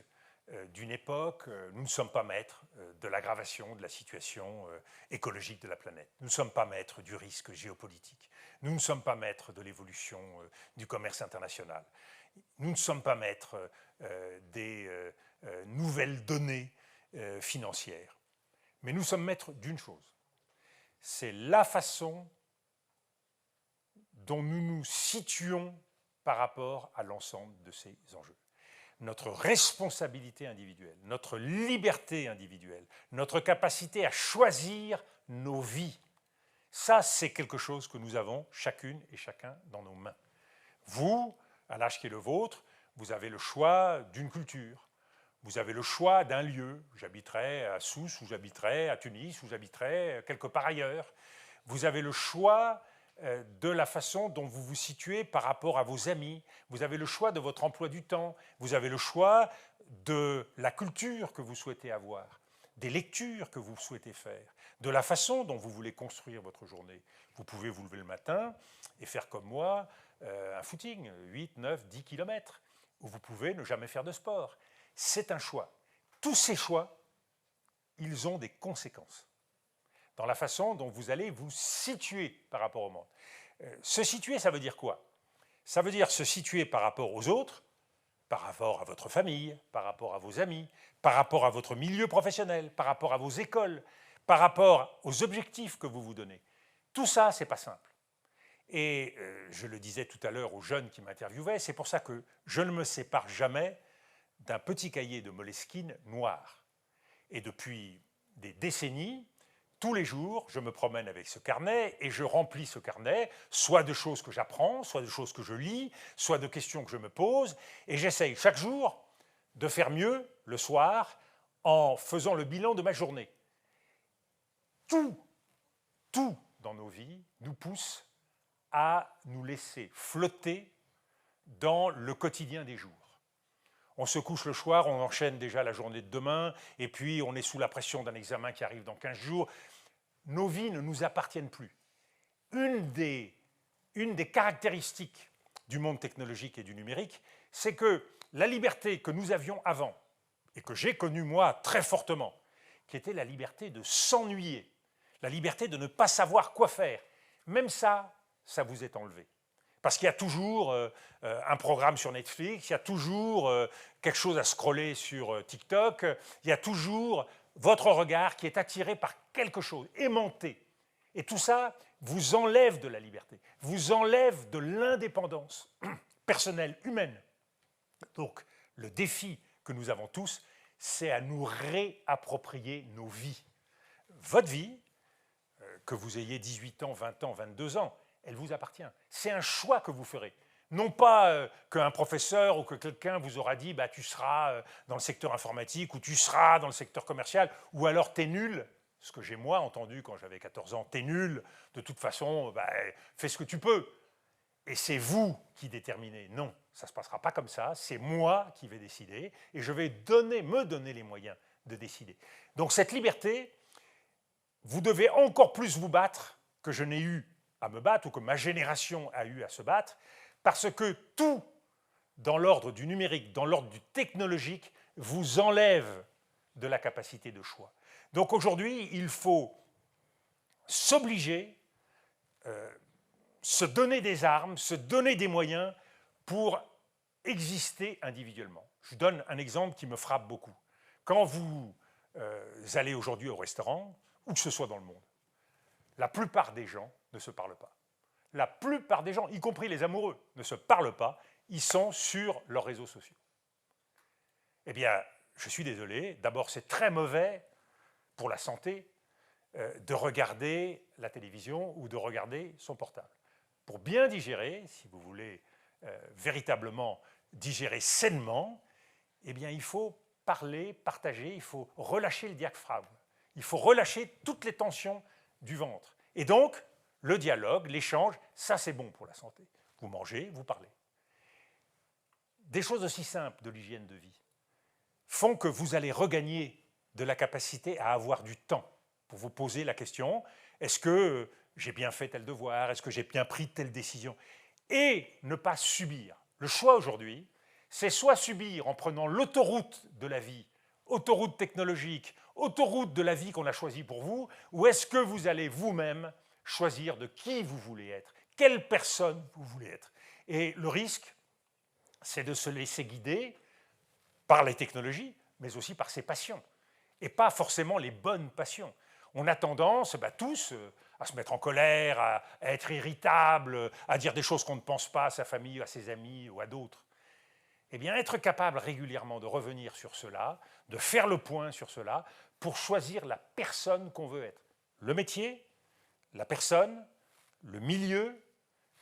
d'une époque. Nous ne sommes pas maîtres de l'aggravation de la situation écologique de la planète. Nous ne sommes pas maîtres du risque géopolitique. Nous ne sommes pas maîtres de l'évolution du commerce international. Nous ne sommes pas maîtres des nouvelles données financières. Mais nous sommes maîtres d'une chose. C'est la façon dont nous nous situons par rapport à l'ensemble de ces enjeux. Notre responsabilité individuelle, notre liberté individuelle, notre capacité à choisir nos vies, ça, c'est quelque chose que nous avons chacune et chacun dans nos mains. Vous, à l'âge qui est le vôtre, vous avez le choix d'une culture, vous avez le choix d'un lieu. J'habiterai à Sousse, ou j'habiterai à Tunis, ou j'habiterai quelque part ailleurs. Vous avez le choix de la façon dont vous vous situez par rapport à vos amis. Vous avez le choix de votre emploi du temps. Vous avez le choix de la culture que vous souhaitez avoir, des lectures que vous souhaitez faire, de la façon dont vous voulez construire votre journée. Vous pouvez vous lever le matin et faire comme moi un footing, 8, 9, 10 km, ou vous pouvez ne jamais faire de sport. C'est un choix. Tous ces choix, ils ont des conséquences dans la façon dont vous allez vous situer par rapport au monde. Se situer, ça veut dire quoi? Ça veut dire se situer par rapport aux autres, par rapport à votre famille, par rapport à vos amis, par rapport à votre milieu professionnel, par rapport à vos écoles, par rapport aux objectifs que vous vous donnez. Tout ça, c'est pas simple. Et je le disais tout à l'heure aux jeunes qui m'interviewaient, c'est pour ça que je ne me sépare jamais d'un petit cahier de Moleskine noir. Et depuis des décennies, tous les jours, je me promène avec ce carnet et je remplis ce carnet, soit de choses que j'apprends, soit de choses que je lis, soit de questions que je me pose, et j'essaye chaque jour de faire mieux le soir en faisant le bilan de ma journée. Tout dans nos vies nous pousse à nous laisser flotter dans le quotidien des jours. On se couche le soir, on enchaîne déjà la journée de demain, et puis on est sous la pression d'un examen qui arrive dans 15 jours. Nos vies ne nous appartiennent plus. Une des caractéristiques du monde technologique et du numérique, c'est que la liberté que nous avions avant, et que j'ai connue moi très fortement, qui était la liberté de s'ennuyer, la liberté de ne pas savoir quoi faire. Même ça, ça vous est enlevé. Parce qu'il y a toujours un programme sur Netflix, il y a toujours quelque chose à scroller sur TikTok, il y a toujours votre regard qui est attiré par quelque chose, aimanté. Et tout ça vous enlève de la liberté, vous enlève de l'indépendance personnelle, humaine. Donc, le défi que nous avons tous, c'est à nous réapproprier nos vies. Votre vie, que vous ayez 18 ans, 20 ans, 22 ans, elle vous appartient. C'est un choix que vous ferez. Non pas qu'un professeur ou que quelqu'un vous aura dit bah, tu seras dans le secteur informatique ou tu seras dans le secteur commercial ou alors t'es nul. Ce que j'ai moi entendu quand j'avais 14 ans, t'es nul, de toute façon, bah, fais ce que tu peux. Et c'est vous qui déterminez. Non, ça ne se passera pas comme ça, c'est moi qui vais décider et je vais me donner les moyens de décider. Donc cette liberté, vous devez encore plus vous battre que je n'ai eu à me battre ou que ma génération a eu à se battre, parce que tout, dans l'ordre du numérique, dans l'ordre du technologique, vous enlève de la capacité de choix. Donc aujourd'hui, il faut s'obliger, se donner des armes, se donner des moyens pour exister individuellement. Je vous donne un exemple qui me frappe beaucoup. Quand vous allez aujourd'hui au restaurant, où que ce soit dans le monde, la plupart des gens ne se parlent pas. La plupart des gens, y compris les amoureux, ne se parlent pas, ils sont sur leurs réseaux sociaux. Eh bien, je suis désolé, d'abord c'est très mauvais pour la santé de regarder la télévision ou de regarder son portable. Pour bien digérer, si vous voulez véritablement digérer sainement, eh bien, il faut parler, partager, il faut relâcher le diaphragme, il faut relâcher toutes les tensions du ventre. Et donc, le dialogue, l'échange, ça c'est bon pour la santé. Vous mangez, vous parlez. Des choses aussi simples de l'hygiène de vie font que vous allez regagner de la capacité à avoir du temps pour vous poser la question, est-ce que j'ai bien fait tel devoir, est-ce que j'ai bien pris telle décision, et ne pas subir. Le choix aujourd'hui, c'est soit subir en prenant l'autoroute de la vie, autoroute technologique, autoroute de la vie qu'on a choisie pour vous, ou est-ce que vous allez vous-même choisir de qui vous voulez être, quelle personne vous voulez être. Et le risque, c'est de se laisser guider par les technologies, mais aussi par ses passions, et pas forcément les bonnes passions. On a tendance, tous, à se mettre en colère, à être irritable, à dire des choses qu'on ne pense pas à sa famille, à ses amis ou à d'autres. Eh bien, être capable régulièrement de revenir sur cela, de faire le point sur cela, pour choisir la personne qu'on veut être. Le métier, la personne, le milieu,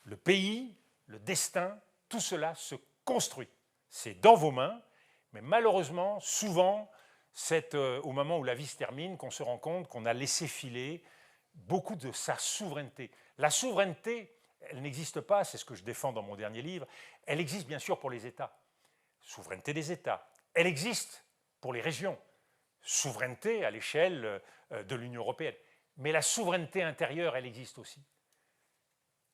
le pays, le destin, tout cela se construit. C'est dans vos mains, mais malheureusement, souvent, c'est au moment où la vie se termine qu'on se rend compte qu'on a laissé filer beaucoup de sa souveraineté. La souveraineté, elle n'existe pas, c'est ce que je défends dans mon dernier livre, elle existe bien sûr pour les États. Souveraineté des États. Elle existe pour les régions. Souveraineté à l'échelle de l'Union européenne. Mais la souveraineté intérieure, elle existe aussi.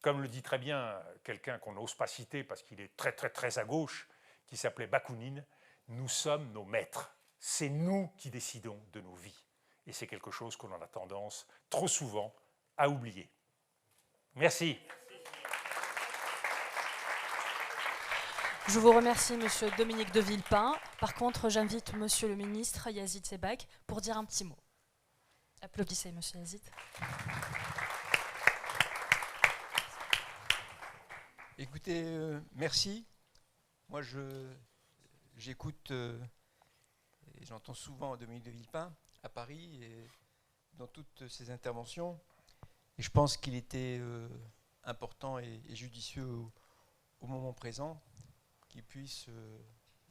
Comme le dit très bien quelqu'un qu'on n'ose pas citer parce qu'il est très très très à gauche, qui s'appelait Bakounine, nous sommes nos maîtres. C'est nous qui décidons de nos vies. Et c'est quelque chose qu'on a tendance trop souvent à oublier. Merci. Je vous remercie, Monsieur Dominique de Villepin. Par contre, j'invite Monsieur le ministre Yazid Sebag pour dire un petit mot. Applaudissez, Monsieur Yazid. Écoutez, merci. Moi, j'écoute et j'entends souvent Dominique de Villepin à Paris et dans toutes ses interventions. Et je pense qu'il était important et judicieux au moment présent qu'il puisse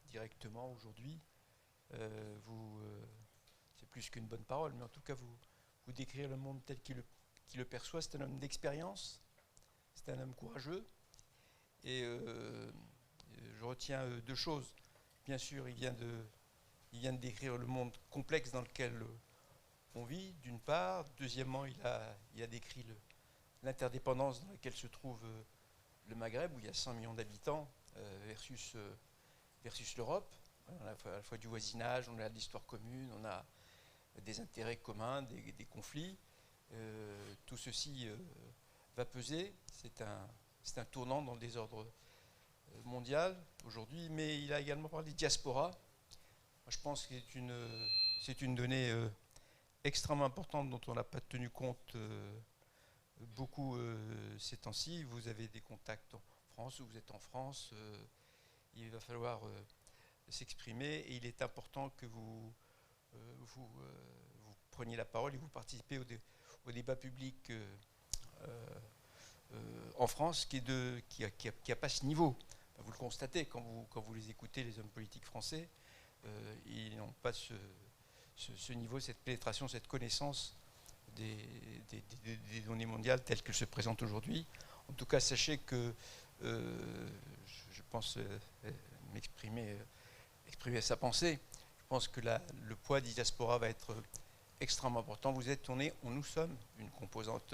directement aujourd'hui c'est plus qu'une bonne parole, mais en tout cas vous décrire le monde tel qu'il le perçoit. C'est un homme d'expérience, c'est un homme courageux, et je retiens deux choses. Bien sûr, il vient de décrire le monde complexe dans lequel on vit, d'une part. Deuxièmement, il a décrit l'interdépendance dans laquelle se trouve le Maghreb, où il y a 100 millions d'habitants, versus l'Europe. On a à la fois du voisinage, on a de l'histoire commune, on a des intérêts communs, des conflits. Tout ceci va peser. C'est un tournant dans le désordre mondial aujourd'hui, mais il a également parlé de diaspora. Moi, je pense que c'est une donnée extrêmement importante dont on n'a pas tenu compte beaucoup ces temps-ci. Vous avez des contacts en France, ou vous êtes en France, il va falloir s'exprimer et il est important que vous preniez la parole et vous participez au débat public en France qui n'a pas ce niveau. Vous le constatez quand vous les écoutez, les hommes politiques français, ils n'ont pas ce niveau, cette pénétration, cette connaissance des données mondiales telles qu'elles se présentent aujourd'hui. En tout cas, sachez que je pense exprimer sa pensée. Je pense que le poids des diasporas va être extrêmement important. Nous sommes une composante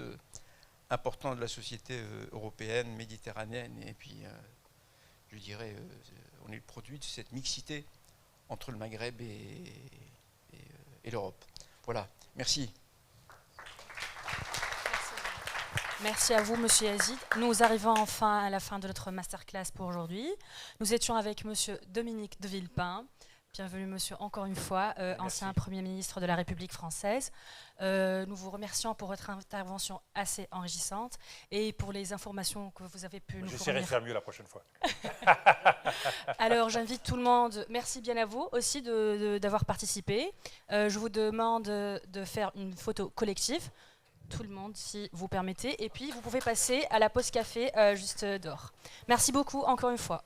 importante de la société européenne, méditerranéenne, et puis je dirais, on est le produit de cette mixité entre le Maghreb et l'Europe. Voilà, merci. Merci à vous, Monsieur Yazid. Nous arrivons enfin à la fin de notre masterclass pour aujourd'hui. Nous étions avec Monsieur Dominique de Villepin. Bienvenue, monsieur, encore une fois, ancien Premier ministre de la République française. Nous vous remercions pour votre intervention assez enrichissante et pour les informations que vous avez pu nous fournir. J'essaierai de faire mieux la prochaine fois. Alors, j'invite tout le monde, merci bien à vous aussi d'avoir participé. Je vous demande de faire une photo collective, tout le monde, si vous permettez. Et puis, vous pouvez passer à la pause café juste dehors. Merci beaucoup, encore une fois.